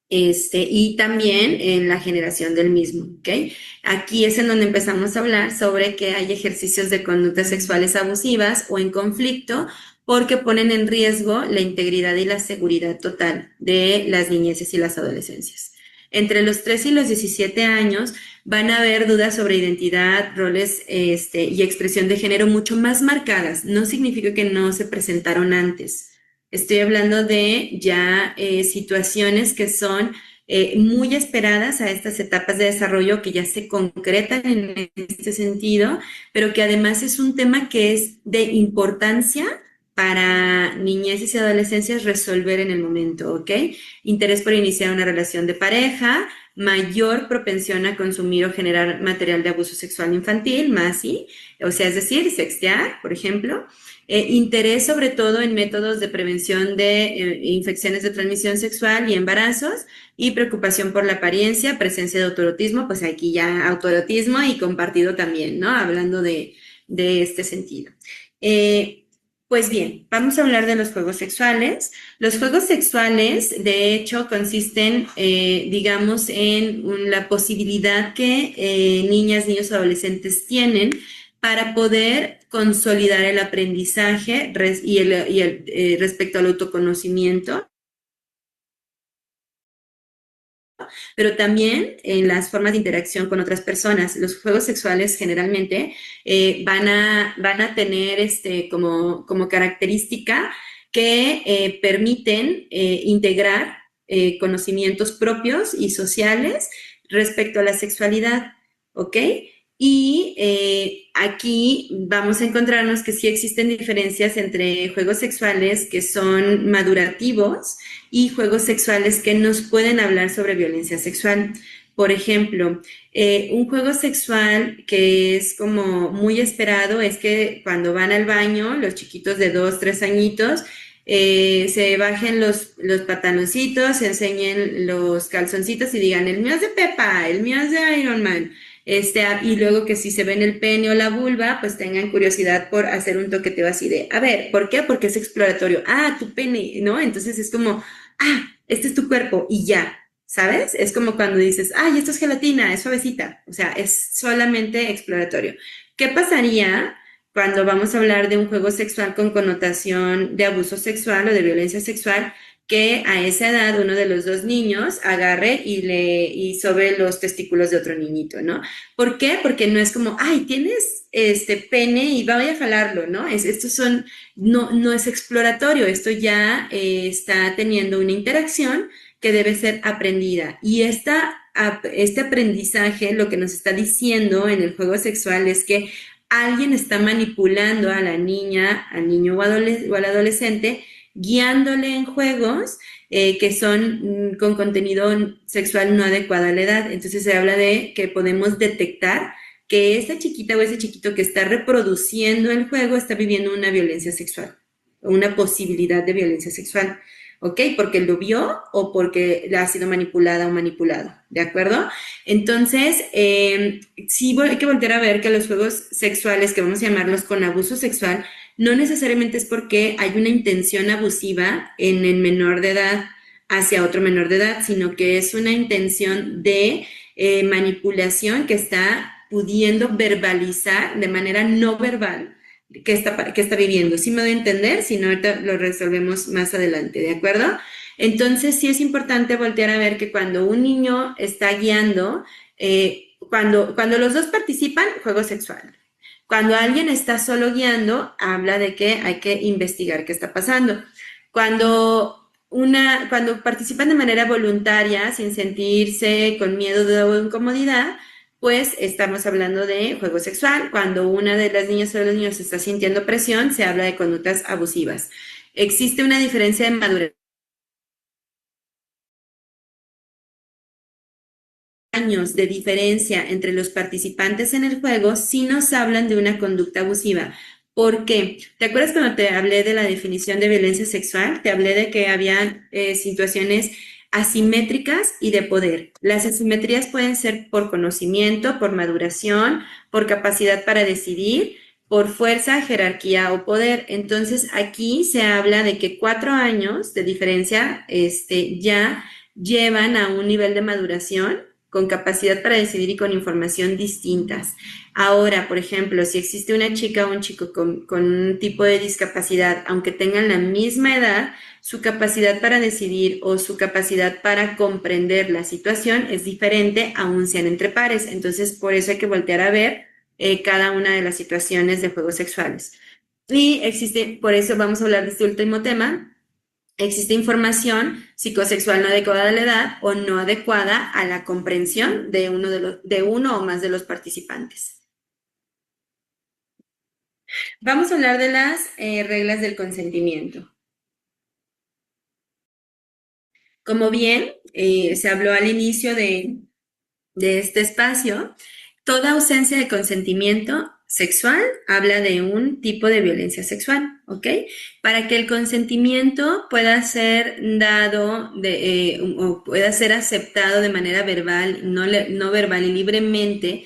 Speaker 2: y también en la generación del mismo, ¿ok? Aquí es en donde empezamos a hablar sobre que hay ejercicios de conductas sexuales abusivas o en conflicto porque ponen en riesgo la integridad y la seguridad total de las niñeces y las adolescencias. Entre los 3 y los 17 años van a haber dudas sobre identidad, roles y expresión de género mucho más marcadas. No significa que no se presentaron antes. Estoy hablando de ya situaciones que son muy esperadas a estas etapas de desarrollo que ya se concretan en este sentido, pero que además es un tema que es de importancia para niñeces y adolescencias resolver en el momento, ¿ok? Interés por iniciar una relación de pareja, mayor propensión a consumir o generar material de abuso sexual infantil, MASI, o sea, es decir, sextear, por ejemplo. Interés sobre todo en métodos de prevención de infecciones de transmisión sexual y embarazos y preocupación por la apariencia, presencia de autoerotismo, pues aquí ya autoerotismo y compartido también, ¿no? Hablando de este sentido. Pues bien, vamos a hablar de los juegos sexuales. Los juegos sexuales, de hecho, consisten, digamos, en la posibilidad que niñas, niños, adolescentes tienen para poder consolidar el aprendizaje respecto al autoconocimiento, pero también en las formas de interacción con otras personas. Los juegos sexuales generalmente van a tener como característica que permiten integrar conocimientos propios y sociales respecto a la sexualidad, ¿ok? Y aquí vamos a encontrarnos que sí existen diferencias entre juegos sexuales que son madurativos y juegos sexuales que nos pueden hablar sobre violencia sexual. Por ejemplo, un juego sexual que es como muy esperado es que cuando van al baño, los chiquitos de 2, 3 añitos, se bajen los pantaloncitos, se enseñen los calzoncitos y digan, el mío es de Pepa, el mío es de Iron Man. Y luego que si se ven el pene o la vulva, pues tengan curiosidad por hacer un toqueteo así de, a ver, ¿por qué? Porque es exploratorio. Ah, tu pene, ¿no? Entonces es como, este es tu cuerpo y ya, ¿sabes? Es como cuando dices, ay, esto es gelatina, es suavecita. O sea, es solamente exploratorio. ¿Qué pasaría cuando vamos a hablar de un juego sexual con connotación de abuso sexual o de violencia sexual? Que a esa edad uno de los dos niños agarre y sobe los testículos de otro niñito, ¿no? ¿Por qué? Porque no es como, ay, tienes este pene y voy a jalarlo, ¿no? No es exploratorio, esto ya está teniendo una interacción que debe ser aprendida. Y este aprendizaje lo que nos está diciendo en el juego sexual es que alguien está manipulando a la niña, al niño o al adolescente, guiándole en juegos que son con contenido sexual no adecuado a la edad. Entonces se habla de que podemos detectar que esa chiquita o ese chiquito que está reproduciendo el juego está viviendo una violencia sexual, una posibilidad de violencia sexual. ¿Ok? Porque lo vio o porque ha sido manipulada o manipulado, ¿de acuerdo? Entonces, sí hay que volver a ver que los juegos sexuales, que vamos a llamarlos con abuso sexual, no necesariamente es porque hay una intención abusiva en el menor de edad hacia otro menor de edad, sino que es una intención de manipulación que está pudiendo verbalizar de manera no verbal que está viviendo. Sí me doy a entender, si no, ahorita lo resolvemos más adelante, ¿de acuerdo? Entonces, sí es importante voltear a ver que cuando un niño está guiando, cuando los dos participan, juego sexual. Cuando alguien está solo guiando, habla de que hay que investigar qué está pasando. Cuando participan de manera voluntaria, sin sentirse con miedo o incomodidad, pues estamos hablando de juego sexual. Cuando una de las niñas o de los niños está sintiendo presión, se habla de conductas abusivas. Existe una diferencia de madurez años de diferencia entre los participantes en el juego si nos hablan de una conducta abusiva. ¿Por qué? ¿Te acuerdas cuando te hablé de la definición de violencia sexual? Te hablé de que había situaciones asimétricas y de poder. Las asimetrías pueden ser por conocimiento, por maduración, por capacidad para decidir, por fuerza, jerarquía o poder. Entonces, aquí se habla de que 4 años de diferencia ya llevan a un nivel de maduración con capacidad para decidir y con información distintas. Ahora, por ejemplo, si existe una chica o un chico con un tipo de discapacidad, aunque tengan la misma edad, su capacidad para decidir o su capacidad para comprender la situación es diferente, aun sean entre pares. Entonces, por eso hay que voltear a ver cada una de las situaciones de juegos sexuales. Y existe, por eso vamos a hablar de este último tema. Existe información psicosexual no adecuada a la edad o no adecuada a la comprensión de uno o más de los participantes. Vamos a hablar de las reglas del consentimiento. Como bien se habló al inicio de este espacio, toda ausencia de consentimiento sexual habla de un tipo de violencia sexual, ¿ok? Para que el consentimiento pueda ser dado o pueda ser aceptado de manera verbal, no verbal y libremente,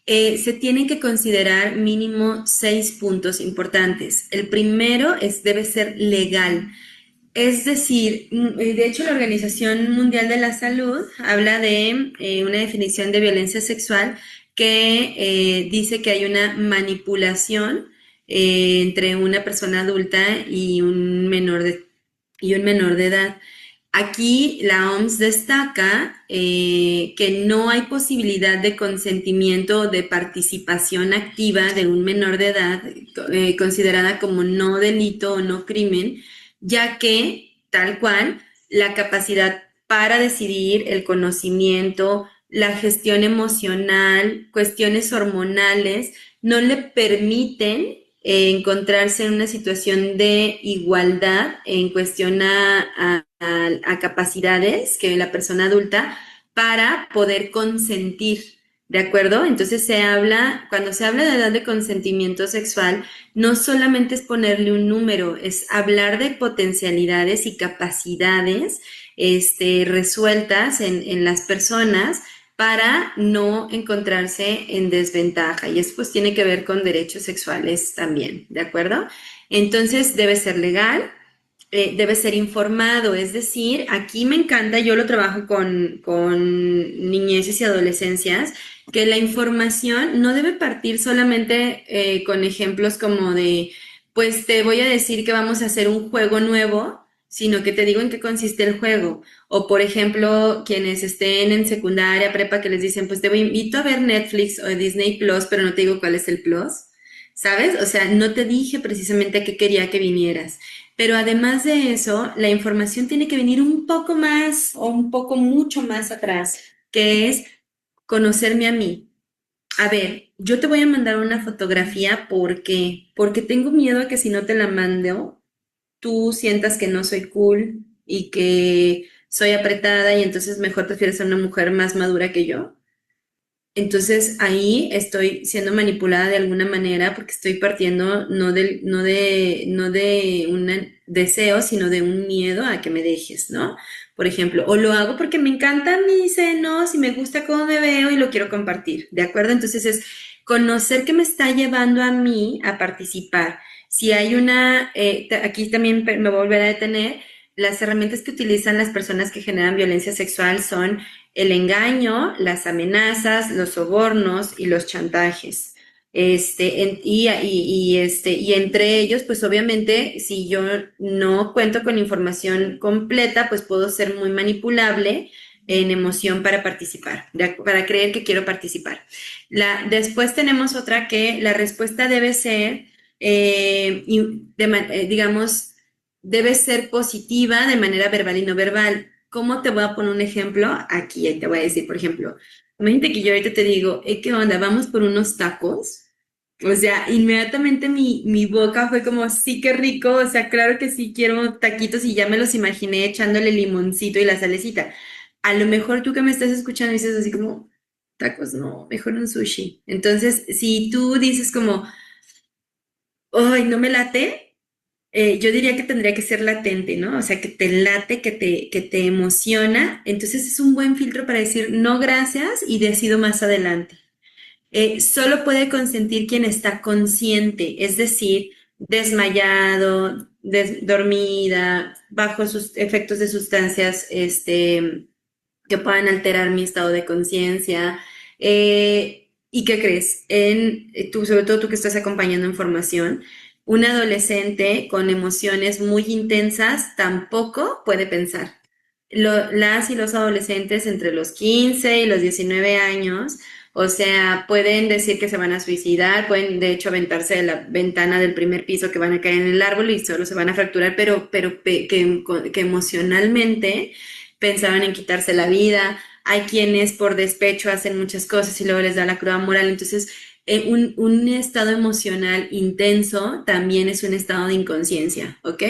Speaker 2: se tienen que considerar mínimo 6 puntos importantes. El primero debe ser legal. Es decir, de hecho la Organización Mundial de la Salud habla de una definición de violencia sexual que dice que hay una manipulación entre una persona adulta y un menor de edad. Aquí la OMS destaca que no hay posibilidad de consentimiento o de participación activa de un menor de edad considerada como no delito o no crimen, ya que, tal cual, la capacidad para decidir, el conocimiento, la gestión emocional, cuestiones hormonales, no le permiten encontrarse en una situación de igualdad en cuestión a capacidades que la persona adulta para poder consentir. ¿De acuerdo? Entonces cuando se habla de edad de consentimiento sexual, no solamente es ponerle un número, es hablar de potencialidades y capacidades resueltas en las personas para no encontrarse en desventaja. Y eso pues tiene que ver con derechos sexuales también, ¿de acuerdo? Entonces debe ser legal, debe ser informado, es decir, aquí me encanta, yo lo trabajo con niñeces y adolescencias, que la información no debe partir solamente con ejemplos como de, pues te voy a decir que vamos a hacer un juego nuevo, sino que te digo en qué consiste el juego. O por ejemplo, quienes estén en secundaria, prepa, que les dicen, pues te invito a ver Netflix o Disney Plus, pero no te digo cuál es el Plus, ¿sabes? O sea, no te dije precisamente a qué quería que vinieras. Pero además de eso, la información tiene que venir un poco más o un poco mucho más atrás, que es conocerme a mí. A ver, yo te voy a mandar una fotografía porque tengo miedo a que si no te la mando, tú sientas que no soy cool y que soy apretada y entonces mejor prefieres ser una mujer más madura que yo. Entonces ahí estoy siendo manipulada de alguna manera porque estoy partiendo no de un deseo, sino de un miedo a que me dejes, ¿no? Por ejemplo, o lo hago porque me encantan mis senos y me gusta cómo me veo y lo quiero compartir, ¿de acuerdo? Entonces es conocer qué me está llevando a mí a participar. Si hay aquí también me voy a volver a detener, las herramientas que utilizan las personas que generan violencia sexual son el engaño, las amenazas, los sobornos y los chantajes. Y entre ellos, pues obviamente, si yo no cuento con información completa, pues puedo ser muy manipulable en emoción para participar, para creer que quiero participar. Después tenemos otra que la respuesta debe ser, digamos, debe ser positiva de manera verbal y no verbal. ¿Cómo te voy a poner un ejemplo? Aquí te voy a decir, por ejemplo, imagínate que yo ahorita te digo, ¿qué onda? Vamos por unos tacos. O sea, inmediatamente mi boca fue como, sí, qué rico. O sea, claro que sí quiero taquitos y ya me los imaginé echándole limoncito y la salecita. A lo mejor tú que me estás escuchando dices así como, tacos, no, mejor un sushi. Entonces, si tú dices como, ay, no me late, yo diría que tendría que ser latente, ¿no? O sea, que te late, que te emociona. Entonces es un buen filtro para decir no gracias y decido más adelante. Solo puede consentir quien está consciente, es decir, desmayado, dormida, bajo sus efectos de sustancias que puedan alterar mi estado de conciencia. ¿Y qué crees? Tú, sobre todo tú que estás acompañando en formación, un adolescente con emociones muy intensas tampoco puede pensar. Las y los adolescentes entre los 15 y los 19 años, o sea, pueden decir que se van a suicidar, pueden de hecho aventarse de la ventana del primer piso que van a caer en el árbol y solo se van a fracturar, que emocionalmente pensaban en quitarse la vida. Hay quienes por despecho hacen muchas cosas y luego les da la cruda moral. Entonces, un estado emocional intenso también es un estado de inconsciencia, ¿ok?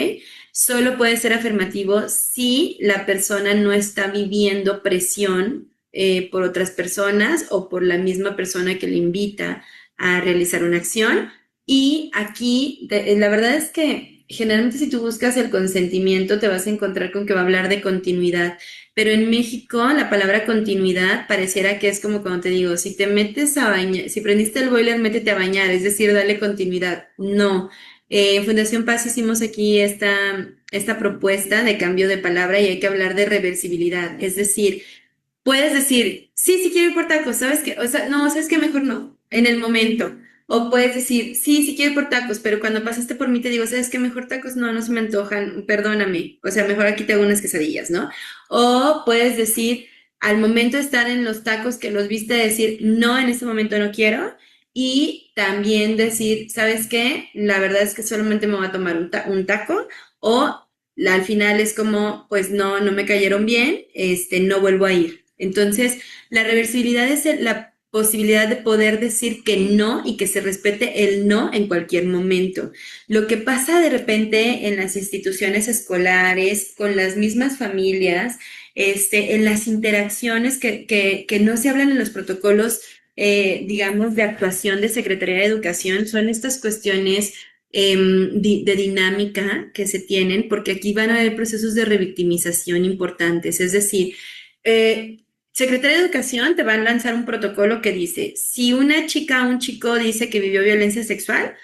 Speaker 2: Solo puede ser afirmativo si la persona no está viviendo presión por otras personas o por la misma persona que le invita a realizar una acción. Y aquí, la verdad es que generalmente si tú buscas el consentimiento te vas a encontrar con que va a hablar de continuidad. Pero en México la palabra continuidad pareciera que es como cuando te digo, si te metes a bañar, si prendiste el boiler, métete a bañar, es decir, dale continuidad. No. En Fundación Paz hicimos aquí esta propuesta de cambio de palabra y hay que hablar de reversibilidad. Es decir, puedes decir, sí, sí quiero ir por tacos, ¿sabes qué? O sea, no, ¿sabes qué? Mejor no, en el momento. O puedes decir, sí, sí quiero ir por tacos, pero cuando pasaste por mí te digo, ¿sabes qué? Mejor tacos no, no se me antojan, perdóname. O sea, mejor aquí te hago unas quesadillas, ¿no? O puedes decir, al momento de estar en los tacos que los viste, decir, no, en este momento no quiero. Y también decir, ¿sabes qué? La verdad es que solamente me voy a tomar un taco. O al final es como, pues no, no me cayeron bien, no vuelvo a ir. Entonces, la reversibilidad es la posibilidad de poder decir que no y que se respete el no en cualquier momento. Lo que pasa de repente en las instituciones escolares, con las mismas familias, en las interacciones que no se hablan en los protocolos, digamos, de actuación de Secretaría de Educación, son estas cuestiones de dinámica que se tienen, porque aquí van a haber procesos de revictimización importantes, es decir, Secretaría de Educación te va a lanzar un protocolo que dice, si una chica o un chico dice que vivió violencia sexual,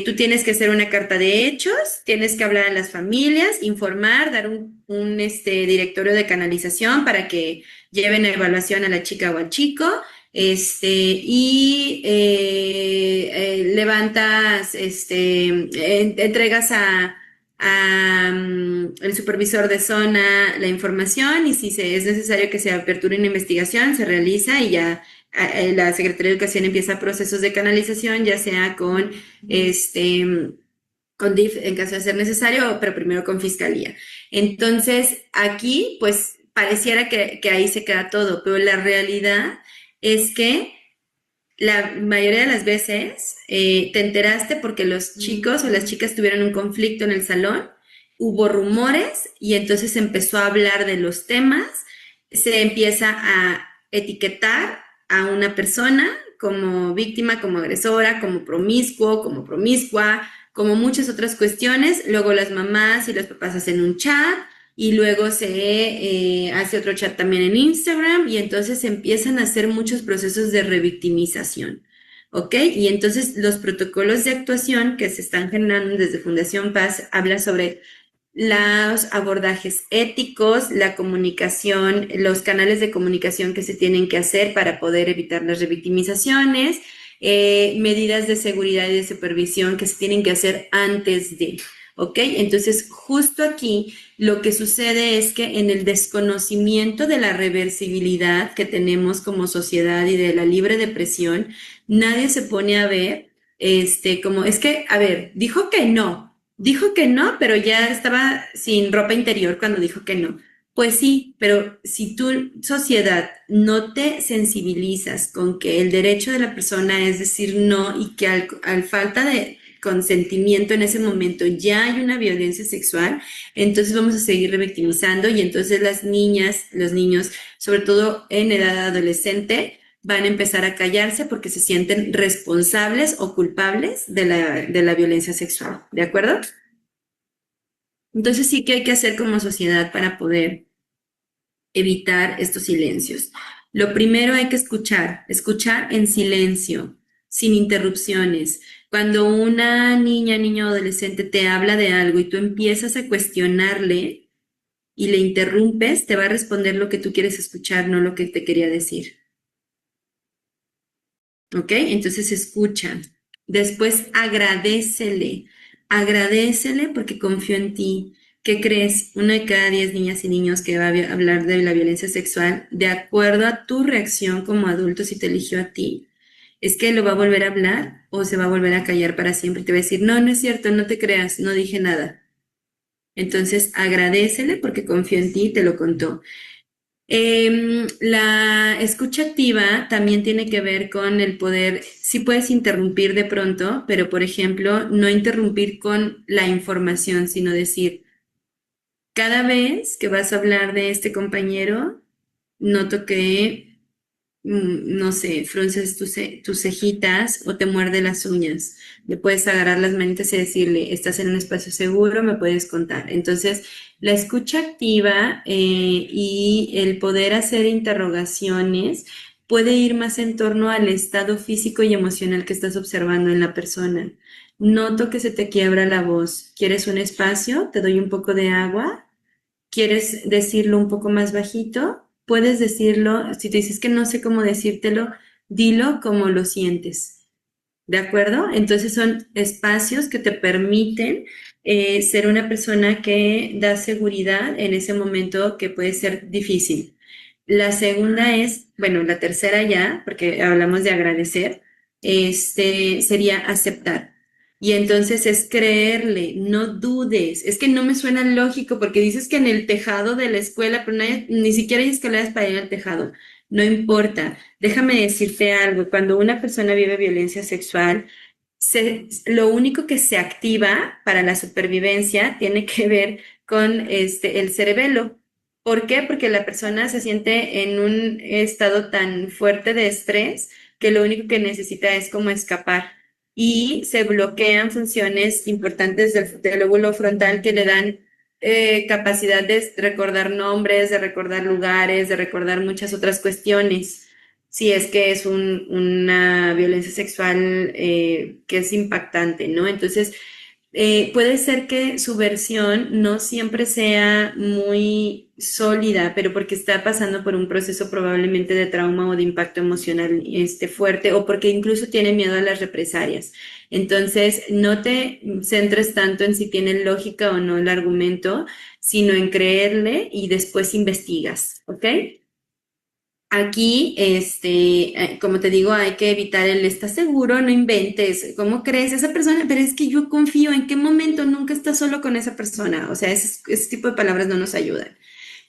Speaker 2: tú tienes que hacer una carta de hechos, tienes que hablar a las familias, informar, dar un directorio de canalización para que lleven a evaluación a la chica o al chico, levantas, entregas a el supervisor de zona la información y si es necesario que se aperture una investigación, se realiza y ya la Secretaría de Educación empieza procesos de canalización, ya sea con DIF en caso de ser necesario, pero primero con fiscalía. Entonces, aquí, pues, pareciera que ahí se queda todo, pero la realidad es que la mayoría de las veces te enteraste porque los chicos o las chicas tuvieron un conflicto en el salón, hubo rumores y entonces se empezó a hablar de los temas, se empieza a etiquetar a una persona como víctima, como agresora, como promiscuo, como promiscua, como muchas otras cuestiones. Luego las mamás y los papás hacen un chat y luego se hace otro chat también en Instagram y entonces se empiezan a hacer muchos procesos de revictimización, ¿ok? Y entonces los protocolos de actuación que se están generando desde Fundación Paz habla sobre los abordajes éticos, la comunicación, los canales de comunicación que se tienen que hacer para poder evitar las revictimizaciones, medidas de seguridad y de supervisión que se tienen que hacer antes de, ¿ok? Entonces, justo aquí lo que sucede es que en el desconocimiento de la reversibilidad que tenemos como sociedad y de la libre depresión, nadie se pone a ver, como, es que, a ver, dijo que no, pero ya estaba sin ropa interior cuando dijo que no. Pues sí, pero si tu sociedad no te sensibilizas con que el derecho de la persona es decir no y que al falta de consentimiento en ese momento ya hay una violencia sexual, entonces vamos a seguir revictimizando y entonces las niñas, los niños, sobre todo en edad adolescente, van a empezar a callarse porque se sienten responsables o culpables de la violencia sexual, ¿de acuerdo? Entonces sí que hay que hacer como sociedad para poder evitar estos silencios. Lo primero hay que escuchar, escuchar en silencio, sin interrupciones. Cuando una niña, niño o adolescente te habla de algo y tú empiezas a cuestionarle y le interrumpes, te va a responder lo que tú quieres escuchar, no lo que te quería decir. ¿Ok? Entonces escucha. Después agradécele. Agradécele porque confío en ti. ¿Qué crees? 1 de cada 10 niñas y niños que va a hablar de la violencia sexual, de acuerdo a tu reacción como adulto, si te eligió a ti, es que lo va a volver a hablar o se va a volver a callar para siempre y te va a decir, no, no es cierto, no te creas, no dije nada. Entonces agradécele porque confío en ti, te lo contó. La escucha activa también tiene que ver con el poder, sí puedes interrumpir de pronto, pero por ejemplo, no interrumpir con la información, sino decir, cada vez que vas a hablar de este compañero, noto que, no sé, frunces tus cejitas o te muerde las uñas. Le puedes agarrar las manitas y decirle, estás en un espacio seguro, me puedes contar. Entonces, la escucha activa y el poder hacer interrogaciones puede ir más en torno al estado físico y emocional que estás observando en la persona. Noto que se te quiebra la voz. ¿Quieres un espacio? ¿Te doy un poco de agua? ¿Quieres decirlo un poco más bajito? Puedes decirlo, si te dices que no sé cómo decírtelo, dilo como lo sientes. ¿De acuerdo? Entonces son espacios que te permiten ser una persona que da seguridad en ese momento que puede ser difícil. La segunda es, bueno, la tercera ya, porque hablamos de agradecer, sería aceptar. Y entonces es creerle, no dudes. Es que no me suena lógico porque dices que en el tejado de la escuela, pero ni siquiera hay escaleras para ir al tejado. No importa. Déjame decirte algo. Cuando una persona vive violencia sexual, lo único que se activa para la supervivencia tiene que ver con el cerebelo. ¿Por qué? Porque la persona se siente en un estado tan fuerte de estrés que lo único que necesita es como escapar y se bloquean funciones importantes del lóbulo frontal que le dan capacidad de recordar nombres, de recordar lugares, de recordar muchas otras cuestiones. Si es que es una violencia sexual que es impactante, ¿no? Entonces, puede ser que su versión no siempre sea muy sólida, pero porque está pasando por un proceso probablemente de trauma o de impacto emocional fuerte o porque incluso tiene miedo a las represalias. Entonces, no te centres tanto en si tiene lógica o no el argumento, sino en creerle y después investigas, ¿ok? Aquí, como te digo, hay que evitar el ¿estás seguro? No inventes. ¿Cómo crees? Esa persona, pero es que yo confío. ¿En qué momento nunca estás solo con esa persona? O sea, ese tipo de palabras no nos ayudan.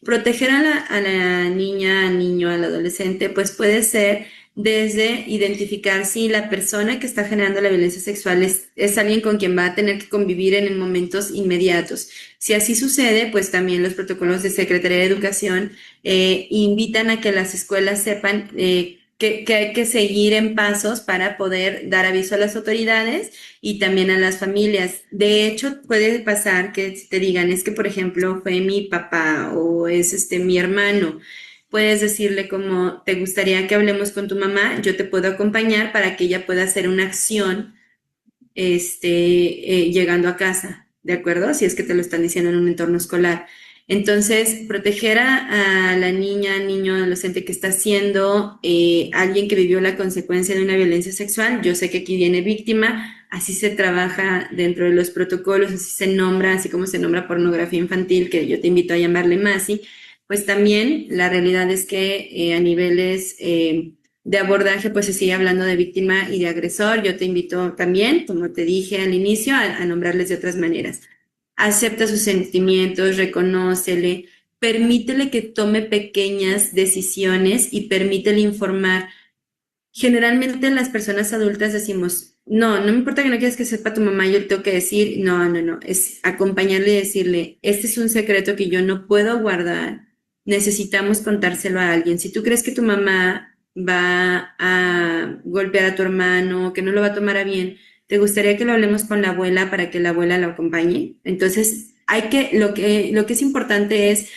Speaker 2: Proteger a la niña, al niño, al adolescente, pues puede ser desde identificar si la persona que está generando la violencia sexual es alguien con quien va a tener que convivir en momentos inmediatos. Si así sucede, pues también los protocolos de Secretaría de Educación invitan a que las escuelas sepan que hay que seguir en pasos para poder dar aviso a las autoridades y también a las familias. De hecho, puede pasar que te digan, es que, por ejemplo, fue mi papá o es mi hermano. Puedes decirle como, ¿te gustaría que hablemos con tu mamá? Yo te puedo acompañar para que ella pueda hacer una acción llegando a casa, ¿de acuerdo? Si es que te lo están diciendo en un entorno escolar. Entonces, proteger a la niña, niño, adolescente que está siendo alguien que vivió la consecuencia de una violencia sexual, yo sé que aquí viene víctima, así se trabaja dentro de los protocolos, así se nombra, así como se nombra pornografía infantil, que yo te invito a llamarle MASI, pues también la realidad es que a niveles de abordaje, pues se sigue hablando de víctima y de agresor. Yo te invito también, como te dije al inicio, a nombrarles de otras maneras. Acepta sus sentimientos, reconócele, permítele que tome pequeñas decisiones y permítele informar. Generalmente las personas adultas decimos, no, no me importa que no quieras que sepa tu mamá, yo le tengo que decir, no, no, no, es acompañarle y decirle, este es un secreto que yo no puedo guardar, necesitamos contárselo a alguien. Si tú crees que tu mamá va a golpear a tu hermano, que no lo va a tomar a bien, ¿te gustaría que lo hablemos con la abuela para que la abuela lo acompañe? Entonces, lo que es importante es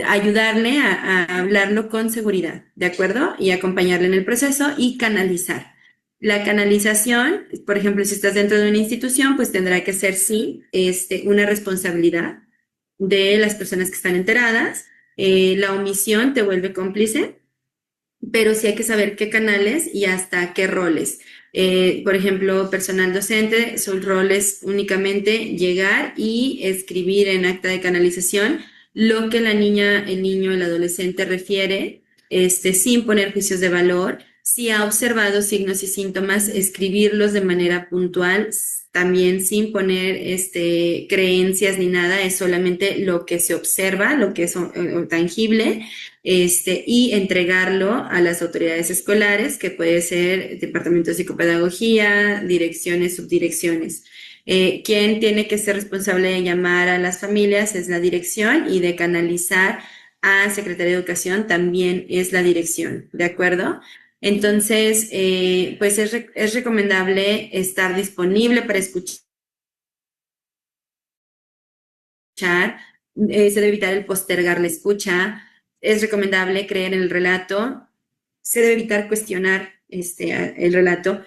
Speaker 2: ayudarle a hablarlo con seguridad, ¿de acuerdo? Y acompañarle en el proceso y canalizar. La canalización, por ejemplo, si estás dentro de una institución, pues tendrá que ser, sí, una responsabilidad de las personas que están enteradas. La omisión te vuelve cómplice, pero sí hay que saber qué canales y hasta qué roles. Por ejemplo, personal docente, sus roles únicamente llegar y escribir en acta de canalización lo que la niña, el niño, el adolescente refiere, sin poner juicios de valor. Si ha observado signos y síntomas, escribirlos de manera puntual, también sin poner creencias ni nada, es solamente lo que se observa, lo que es tangible, y entregarlo a las autoridades escolares, que puede ser Departamento de Psicopedagogía, direcciones, subdirecciones. Quien tiene que ser responsable de llamar a las familias es la dirección y de canalizar a Secretaría de Educación también es la dirección, ¿de acuerdo? Entonces, pues es recomendable estar disponible para escuchar, se debe evitar el postergar la escucha, es recomendable creer en el relato, se debe evitar cuestionar el relato,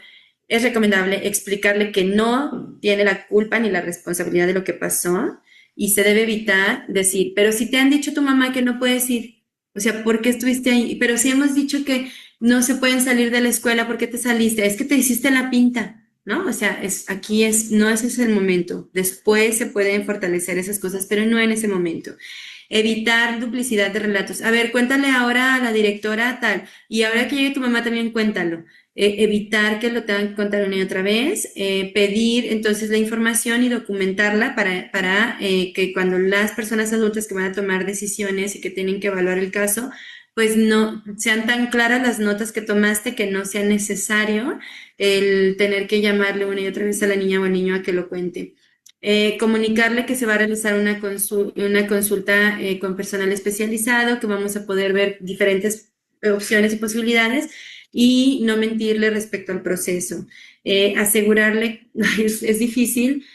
Speaker 2: es recomendable explicarle que no tiene la culpa ni la responsabilidad de lo que pasó y se debe evitar decir, pero si te han dicho tu mamá que no puedes ir, o sea, ¿por qué estuviste ahí? Pero si hemos dicho que no se pueden salir de la escuela, ¿por qué te saliste? Es que te hiciste la pinta. ¿No? O sea, no ese es el momento. Después se pueden fortalecer esas cosas, pero no en ese momento. Evitar duplicidad de relatos. A ver, cuéntale ahora a la directora tal, y ahora que llegue tu mamá también cuéntalo. Evitar que lo tengan que contar una y otra vez, pedir entonces la información y documentarla para que cuando las personas adultas que van a tomar decisiones y que tienen que evaluar el caso, pues no sean tan claras las notas que tomaste que no sea necesario el tener que llamarle una y otra vez a la niña o al niño a que lo cuente. Comunicarle que se va a realizar una consulta con personal especializado, que vamos a poder ver diferentes opciones y posibilidades y no mentirle respecto al proceso. Asegurarle, es difícil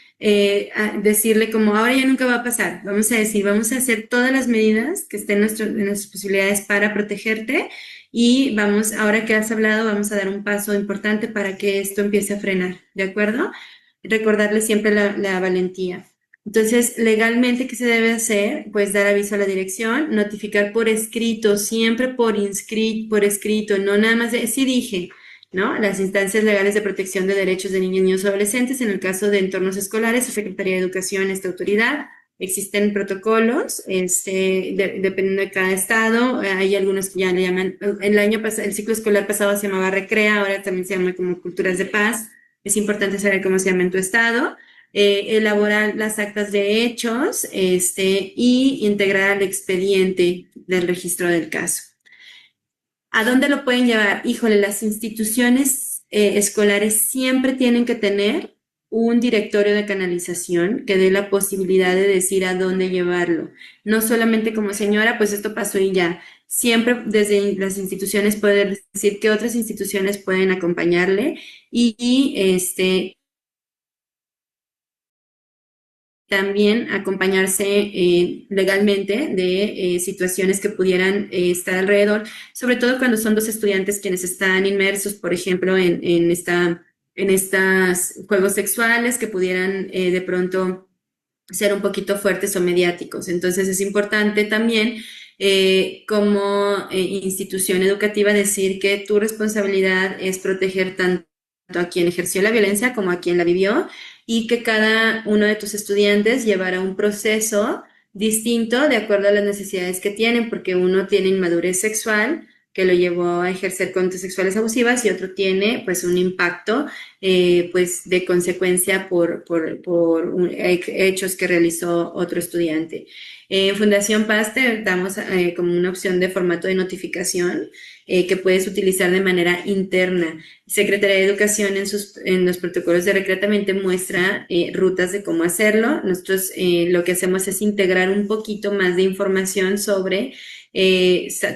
Speaker 2: decirle como ahora ya nunca va a pasar, vamos a decir, vamos a hacer todas las medidas que estén en nuestras posibilidades para protegerte y vamos, ahora que has hablado, vamos a dar un paso importante para que esto empiece a frenar, ¿de acuerdo? Recordarle siempre la valentía. Entonces, legalmente, ¿qué se debe hacer? Pues dar aviso a la dirección, notificar por escrito, siempre por escrito, no nada más de, sí dije, ¿no? Las instancias legales de protección de derechos de niños, niños y adolescentes, en el caso de entornos escolares, la Secretaría de Educación, esta autoridad. Existen protocolos, dependiendo de cada estado, hay algunos que ya le llaman, el año pasado, el ciclo escolar pasado se llamaba Recrea, ahora también se llama como Culturas de Paz. Es importante saber cómo se llama en tu estado, elaborar las actas de hechos, y integrar el expediente del registro del caso. ¿A dónde lo pueden llevar? Híjole, las instituciones escolares siempre tienen que tener un directorio de canalización que dé la posibilidad de decir a dónde llevarlo. No solamente como señora, pues esto pasó y ya. Siempre desde las instituciones poder decir que otras instituciones pueden acompañarle y también acompañarse legalmente de situaciones que pudieran estar alrededor, sobre todo cuando son dos estudiantes quienes están inmersos, por ejemplo, en estos juegos sexuales que pudieran de pronto ser un poquito fuertes o mediáticos. Entonces es importante también como institución educativa decir que tu responsabilidad es proteger tanto a quien ejerció la violencia como a quien la vivió y que cada uno de tus estudiantes llevará un proceso distinto de acuerdo a las necesidades que tienen, porque uno tiene inmadurez sexual que lo llevó a ejercer conductas sexuales abusivas y otro tiene pues un impacto pues de consecuencia por hechos que realizó otro estudiante. En Fundación Paz te damos como una opción de formato de notificación que puedes utilizar de manera interna. Secretaría de Educación en los protocolos de Recrea también te muestra rutas de cómo hacerlo. Nosotros lo que hacemos es integrar un poquito más de información sobre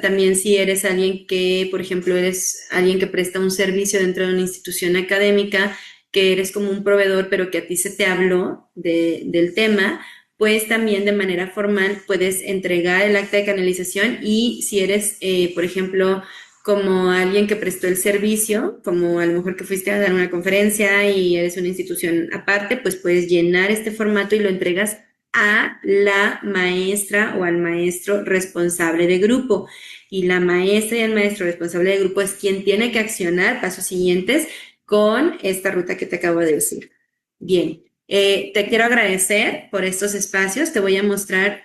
Speaker 2: también si eres alguien que, por ejemplo, eres alguien que presta un servicio dentro de una institución académica, que eres como un proveedor, pero que a ti se te habló del tema, pues también de manera formal puedes entregar el acta de canalización y si eres, por ejemplo, como alguien que prestó el servicio, como a lo mejor que fuiste a dar una conferencia y eres una institución aparte, pues puedes llenar este formato y lo entregas a la maestra o al maestro responsable de grupo. Y la maestra y el maestro responsable de grupo es quien tiene que accionar pasos siguientes con esta ruta que te acabo de decir. Bien, te quiero agradecer por estos espacios. Te voy a mostrar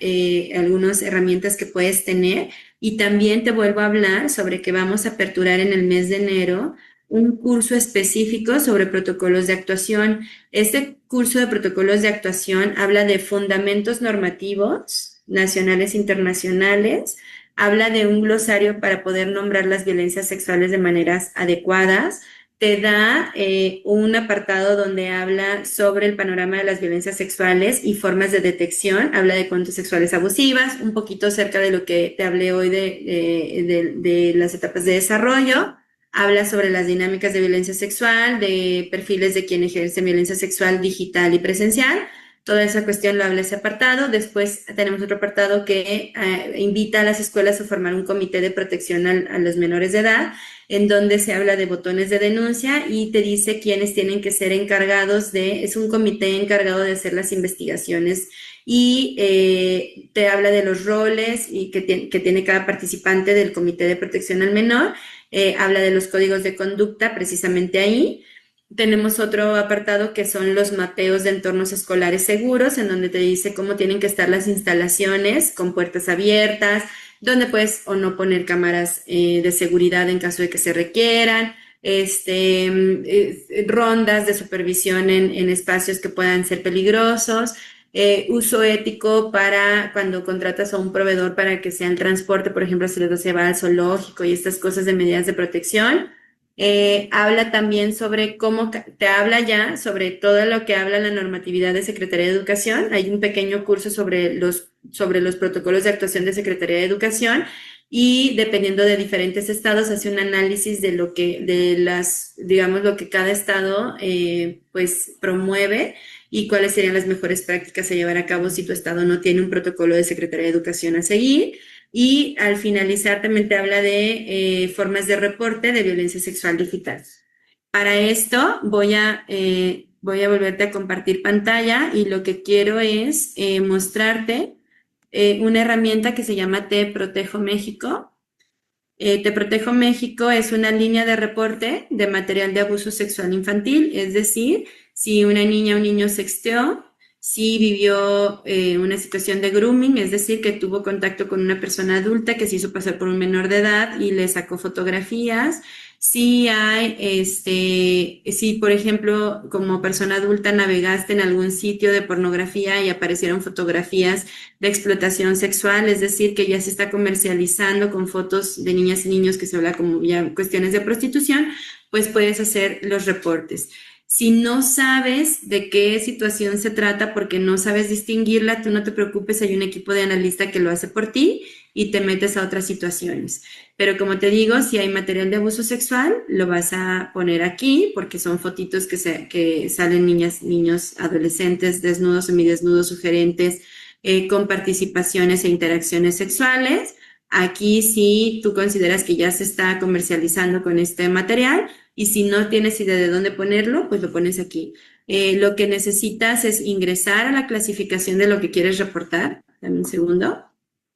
Speaker 2: algunas herramientas que puedes tener y también te vuelvo a hablar sobre que vamos a aperturar en el mes de enero un curso específico sobre protocolos de actuación. Este curso de protocolos de actuación habla de fundamentos normativos nacionales e internacionales, habla de un glosario para poder nombrar las violencias sexuales de maneras adecuadas, te da un apartado donde habla sobre el panorama de las violencias sexuales y formas de detección, habla de conductas sexuales abusivas, un poquito cerca de lo que te hablé hoy de las etapas de desarrollo, habla sobre las dinámicas de violencia sexual, de perfiles de quien ejerce violencia sexual digital y presencial. Toda esa cuestión lo habla ese apartado. Después tenemos otro apartado que invita a las escuelas a formar un comité de protección a los menores de edad, en donde se habla de botones de denuncia y te dice quiénes tienen que ser encargados es un comité encargado de hacer las investigaciones y te habla de los roles y que tiene cada participante del comité de protección al menor. Habla de los códigos de conducta precisamente ahí. Tenemos otro apartado que son los mapeos de entornos escolares seguros, en donde te dice cómo tienen que estar las instalaciones con puertas abiertas, donde puedes o no poner cámaras de seguridad en caso de que se requieran, rondas de supervisión en espacios que puedan ser peligrosos, uso ético para cuando contratas a un proveedor para que sea el transporte, por ejemplo, si les va al zoológico y estas cosas de medidas de protección. Habla también sobre te habla ya sobre todo lo que habla la normatividad de Secretaría de Educación. Hay un pequeño curso sobre los protocolos de actuación de Secretaría de Educación y dependiendo de diferentes estados hace un análisis de lo que cada estado pues promueve y cuáles serían las mejores prácticas a llevar a cabo si tu estado no tiene un protocolo de Secretaría de Educación a seguir. Y al finalizar también te habla de formas de reporte de violencia sexual digital. Para esto voy a volverte a compartir pantalla y lo que quiero es mostrarte una herramienta que se llama Te Protejo México. Te Protejo México es una línea de reporte de material de abuso sexual infantil, es decir, si una niña o un niño sexteó, si vivió una situación de grooming, es decir, que tuvo contacto con una persona adulta que se hizo pasar por un menor de edad y le sacó fotografías, si por ejemplo como persona adulta navegaste en algún sitio de pornografía y aparecieron fotografías de explotación sexual, es decir, que ya se está comercializando con fotos de niñas y niños que se habla como ya cuestiones de prostitución, pues puedes hacer los reportes. Si no sabes de qué situación se trata porque no sabes distinguirla, tú no te preocupes, hay un equipo de analista que lo hace por ti y te metes a otras situaciones. Pero como te digo, si hay material de abuso sexual, lo vas a poner aquí porque son fotitos que salen niñas, niños, adolescentes, desnudos, semidesnudos, sugerentes, con participaciones e interacciones sexuales. Aquí si tú consideras que ya se está comercializando con este material y si no tienes idea de dónde ponerlo, pues lo pones aquí. Lo que necesitas es ingresar a la clasificación de lo que quieres reportar. Dame un segundo.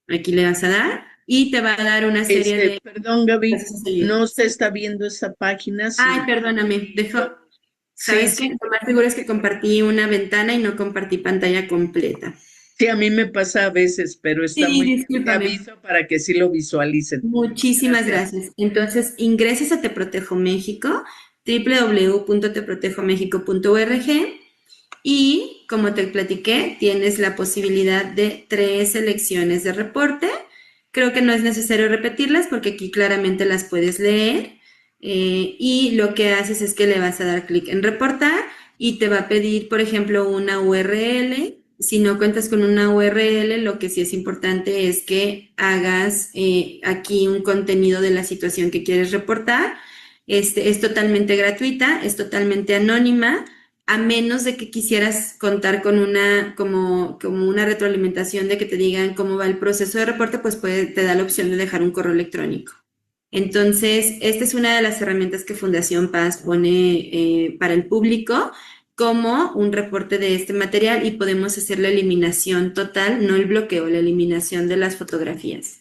Speaker 2: Aquí le vas a dar y te va a dar una serie de
Speaker 1: Perdón, Gaby,
Speaker 2: pasos a seguir.
Speaker 1: no se está viendo esta página.
Speaker 2: Ay,
Speaker 1: Sí,
Speaker 2: perdóname,
Speaker 1: sí,
Speaker 2: ¿sabes
Speaker 1: sí,
Speaker 2: qué? Lo más seguro es que compartí una ventana y no compartí pantalla completa.
Speaker 1: sí, a mí me pasa a veces, pero está
Speaker 2: Sí,
Speaker 1: muy bien. Te
Speaker 2: discúlpame.
Speaker 1: aviso para que sí lo visualicen.
Speaker 2: Muchísimas
Speaker 1: Gracias.
Speaker 2: gracias. Entonces, ingreses a Te Protejo México, www.teprotejomexico.org y, como te platiqué, tienes la posibilidad de 3 selecciones de reporte. Creo que no es necesario repetirlas porque aquí claramente las puedes leer. Y lo que haces es que le vas a dar clic en reportar y te va a pedir, por ejemplo, una URL. Si no cuentas con una URL, lo que sí es importante es que hagas aquí un contenido de la situación que quieres reportar. Es totalmente gratuita, es totalmente anónima, a menos de que quisieras contar con como una retroalimentación de que te digan cómo va el proceso de reporte, pues te da la opción de dejar un correo electrónico. Entonces, esta es una de las herramientas que Fundación Paz pone para el público como un reporte de este material y podemos hacer la eliminación total, no el bloqueo, la eliminación de las fotografías.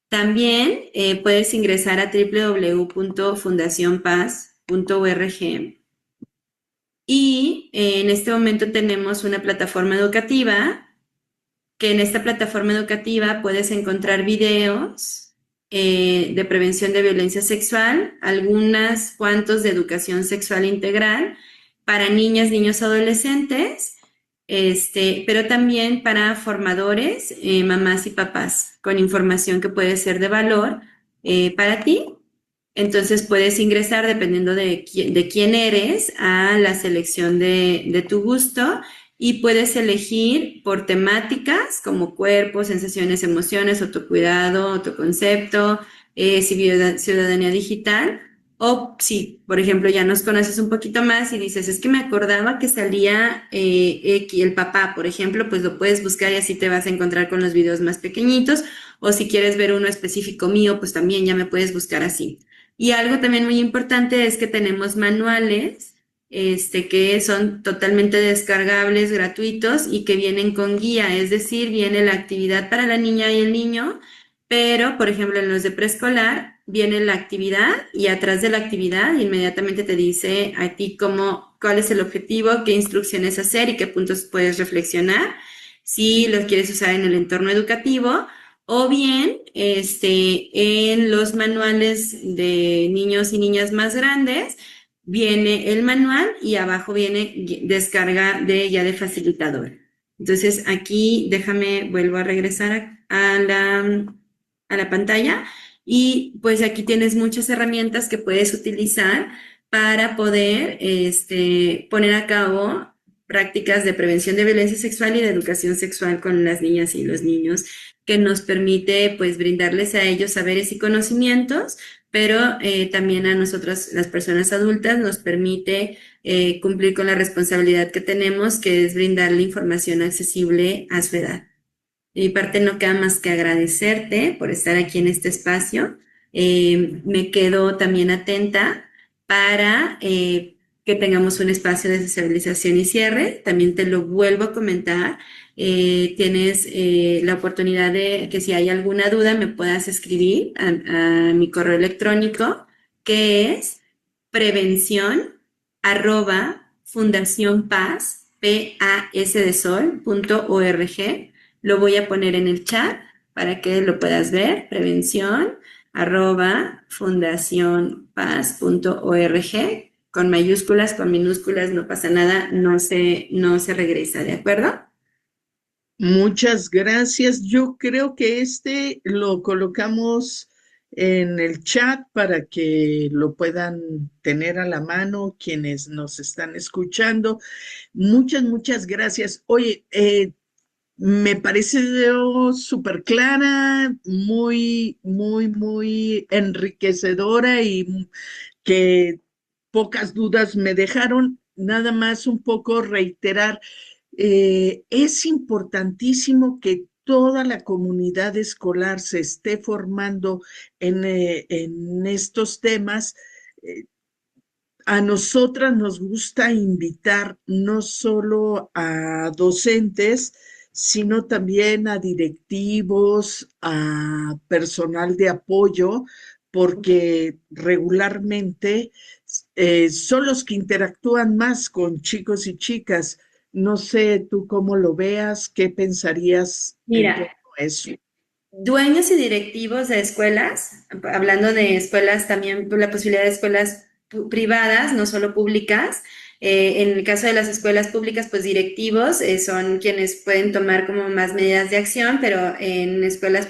Speaker 2: También puedes ingresar a www.fundacionpaz.org y en este momento tenemos una plataforma educativa, que en esta plataforma educativa puedes encontrar videos de prevención de violencia sexual, algunos cuantos de educación sexual integral para niñas, niños, adolescentes, pero también para formadores, mamás y papás, con información que puede ser de valor para ti. Entonces puedes ingresar, dependiendo de quién eres, a la selección de tu gusto y puedes elegir por temáticas como cuerpo, sensaciones, emociones, autocuidado, autoconcepto, ciudadanía digital. O si, por ejemplo, ya nos conoces un poquito más y dices, es que me acordaba que salía el papá, por ejemplo, pues lo puedes buscar y así te vas a encontrar con los videos más pequeñitos. O si quieres ver uno específico mío, pues también ya me puedes buscar así. Y algo también muy importante es que tenemos manuales que son totalmente descargables, gratuitos y que vienen con guía, es decir, viene la actividad para la niña y el niño, pero, por ejemplo, en los de preescolar viene la actividad y atrás de la actividad inmediatamente te dice a ti cuál es el objetivo, qué instrucciones hacer y qué puntos puedes reflexionar, si los quieres usar en el entorno educativo. O bien, en los manuales de niños y niñas más grandes, viene el manual y abajo viene descarga de facilitador. Entonces aquí vuelvo a regresar a la pantalla y pues aquí tienes muchas herramientas que puedes utilizar para poder poner a cabo prácticas de prevención de violencia sexual y de educación sexual con las niñas y los niños, que nos permite pues brindarles a ellos saberes y conocimientos, pero también a nosotros, las personas adultas, nos permite cumplir con la responsabilidad que tenemos, que es brindarle información accesible a su edad. De mi parte no queda más que agradecerte por estar aquí en este espacio. Me quedo también atenta para que tengamos un espacio de sensibilización y cierre. También te lo vuelvo a comentar. Tienes la oportunidad de que si hay alguna duda me puedas escribir a mi correo electrónico, que es prevención arroba fundación paz, P-A-S de sol.org. Lo voy a poner en el chat para que lo puedas ver. Prevención arroba fundacionpaz.org, con mayúsculas, con minúsculas, no pasa nada, no se regresa, ¿de acuerdo?
Speaker 1: Muchas gracias. Yo creo que este lo colocamos en el chat para que lo puedan tener a la mano quienes nos están escuchando. Muchas gracias. Oye, me parece súper clara, muy enriquecedora y que pocas dudas me dejaron. Nada más un poco reiterar, es importantísimo que toda la comunidad escolar se esté formando en estos temas. eh, A nosotras nos gusta invitar no solo a docentes, sino también a directivos, a personal de apoyo, porque regularmente son los que interactúan más con chicos y chicas. No sé tú cómo lo veas, qué pensarías en torno
Speaker 2: Mira,
Speaker 1: a eso.
Speaker 2: dueños y directivos de escuelas, hablando de escuelas también, la posibilidad de escuelas privadas, no solo públicas. En el caso de las escuelas públicas, pues directivos son quienes pueden tomar como más medidas de acción, pero en escuelas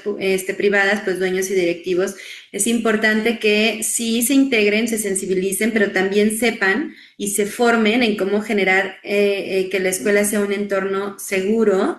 Speaker 2: privadas, pues dueños y directivos, es importante que sí se integren, se sensibilicen, pero también sepan y se formen en cómo generar que la escuela sea un entorno seguro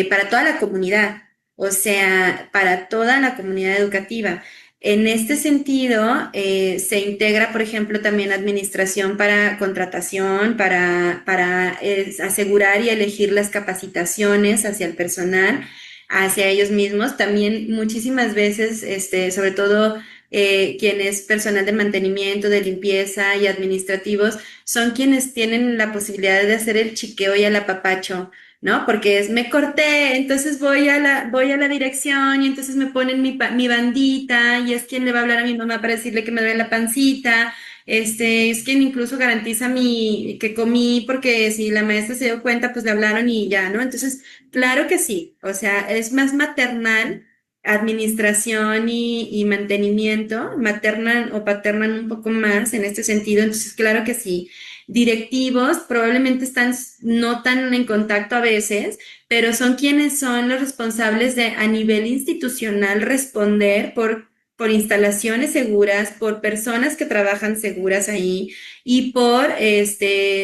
Speaker 2: para toda la comunidad, o sea, para toda la comunidad educativa. En este sentido, se integra, por ejemplo, también administración para contratación, para asegurar y elegir las capacitaciones hacia el personal, hacia ellos mismos. También muchísimas veces, sobre todo quien es personal de mantenimiento, de limpieza y administrativos, son quienes tienen la posibilidad de hacer el chiqueo y el apapacho, ¿no? Porque me corté, entonces voy a la dirección y entonces me ponen mi bandita y es quien le va a hablar a mi mamá para decirle que me duele la pancita, es quien incluso garantiza que comí porque si la maestra se dio cuenta, pues le hablaron y ya, ¿no? Entonces, claro que sí, o sea, es más maternal. Administración y mantenimiento, maternan o paternan un poco más en este sentido, entonces claro que sí, directivos probablemente están no tan en contacto a veces, pero son quienes son los responsables de a nivel institucional responder por instalaciones seguras, por personas que trabajan seguras ahí y por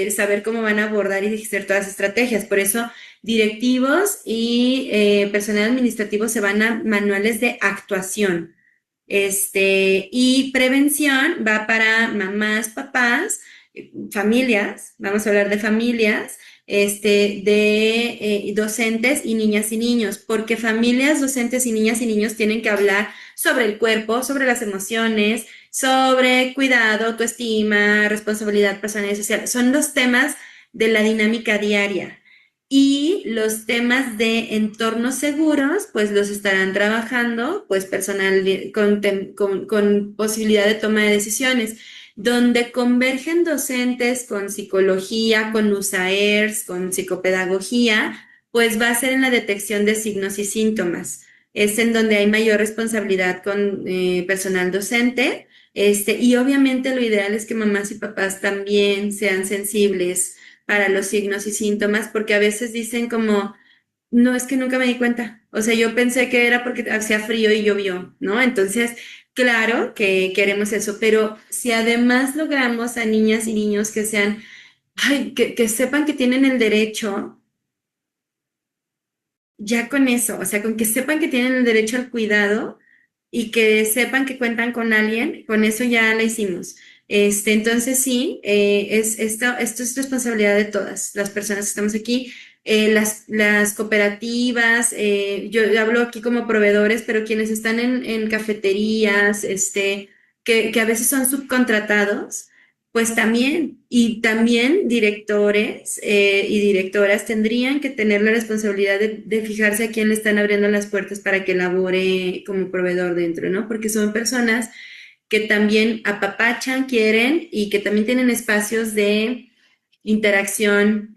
Speaker 2: saber cómo van a abordar y ejercer todas las estrategias. Por eso directivos y personal administrativo se van a manuales de actuación. Y prevención va para mamás, papás, familias, vamos a hablar de familias, de docentes y niñas y niños, porque familias, docentes y niñas y niños tienen que hablar sobre el cuerpo, sobre las emociones, sobre cuidado, autoestima, responsabilidad personal y social. Son los temas de la dinámica diaria. Y los temas de entornos seguros, pues los estarán trabajando, pues personal con posibilidad de toma de decisiones, donde convergen docentes con psicología, con USAERS, con psicopedagogía, pues va a ser en la detección de signos y síntomas. Es en donde hay mayor responsabilidad con personal docente, y obviamente lo ideal es que mamás y papás también sean sensibles para los signos y síntomas, porque a veces dicen como, no, es que nunca me di cuenta. O sea, yo pensé que era porque hacía frío y llovió, ¿no? Entonces, claro que queremos eso, pero si además logramos a niñas y niños que sean, ay, que sepan que tienen el derecho, ya con eso, o sea, con que sepan que tienen el derecho al cuidado y que sepan que cuentan con alguien, con eso ya la hicimos. Entonces sí, esto es responsabilidad de todas las personas que estamos aquí. Las cooperativas, yo hablo aquí como proveedores, pero quienes están en cafeterías, que a veces son subcontratados, pues también, y también directores y directoras tendrían que tener la responsabilidad de fijarse a quién le están abriendo las puertas para que labore como proveedor dentro, ¿no? Porque son personas que también apapachan, quieren y que también tienen espacios de interacción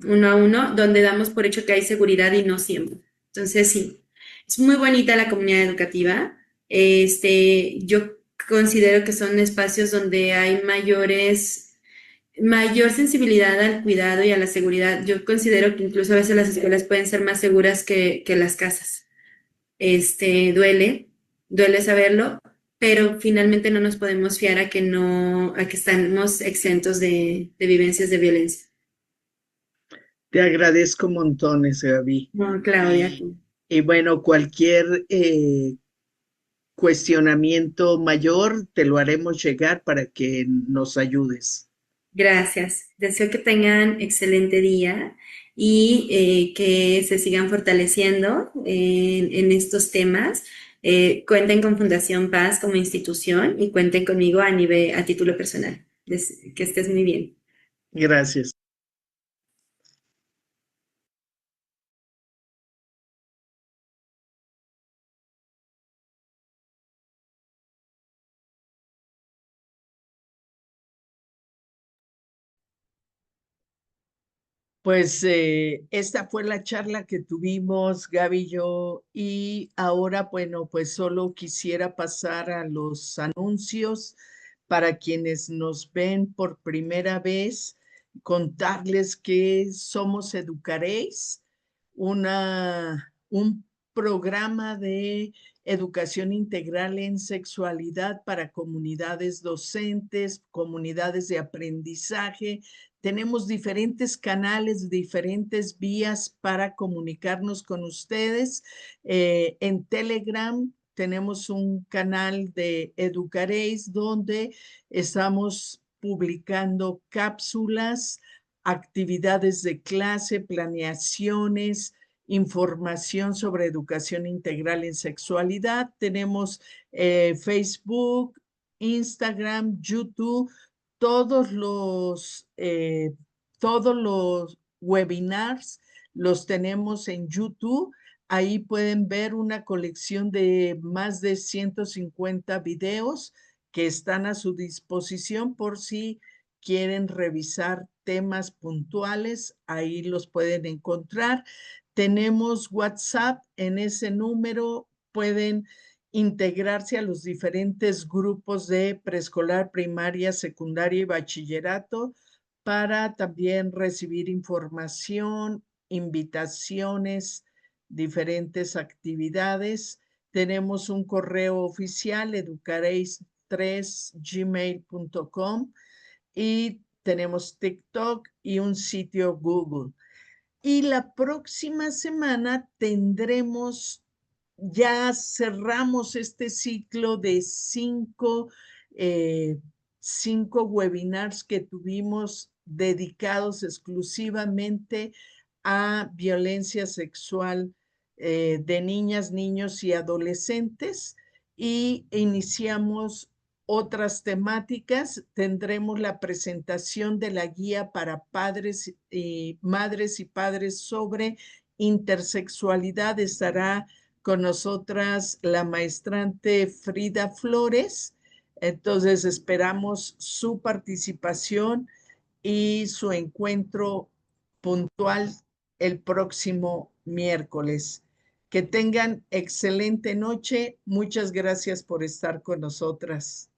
Speaker 2: uno a uno, donde damos por hecho que hay seguridad y no siempre. Entonces, sí, es muy bonita la comunidad educativa. Yo considero que son espacios donde hay mayor sensibilidad al cuidado y a la seguridad. Yo considero que incluso a veces las escuelas pueden ser más seguras que las casas. Duele saberlo, pero finalmente no nos podemos fiar a que no, a que estamos exentos de vivencias de violencia.
Speaker 1: Te agradezco montones, Gaby.
Speaker 2: No, Claudia,
Speaker 1: Y bueno, cualquier cuestionamiento mayor te lo haremos llegar para que nos ayudes.
Speaker 2: gracias. Deseo que tengan excelente día y que se sigan fortaleciendo en estos temas. Cuenten con Fundación Paz como institución y cuenten conmigo a título personal. Que estés muy bien.
Speaker 1: Gracias. Pues esta fue la charla que tuvimos Gaby y yo, y ahora, bueno, pues solo quisiera pasar a los anuncios para quienes nos ven por primera vez, contarles que somos Educaréis, un programa de educación integral en sexualidad para comunidades docentes, comunidades de aprendizaje. Tenemos diferentes canales, diferentes vías para comunicarnos con ustedes. En Telegram tenemos un canal de Educaréis donde estamos publicando cápsulas, actividades de clase, planeaciones, información sobre educación integral en sexualidad. Tenemos Facebook, Instagram, YouTube, todos todos los webinars los tenemos en YouTube. Ahí pueden ver una colección de más de 150 videos que están a su disposición por si quieren revisar temas puntuales. Ahí los pueden encontrar. Tenemos WhatsApp, en ese número pueden integrarse a los diferentes grupos de preescolar, primaria, secundaria y bachillerato para también recibir información, invitaciones, diferentes actividades. Tenemos un correo oficial, educareis3gmail.com, y tenemos TikTok y un sitio Google. Y la próxima semana tendremos, ya cerramos este ciclo de eh, cinco webinars que tuvimos dedicados exclusivamente a violencia sexual de niñas, niños y adolescentes, y iniciamos otras temáticas. Tendremos la presentación de la guía para padres y madres y padres sobre intersexualidad. Estará con nosotras la maestrante Frida Flores. Entonces esperamos su participación y su encuentro puntual el próximo miércoles. Que tengan excelente noche. Muchas gracias por estar con nosotras.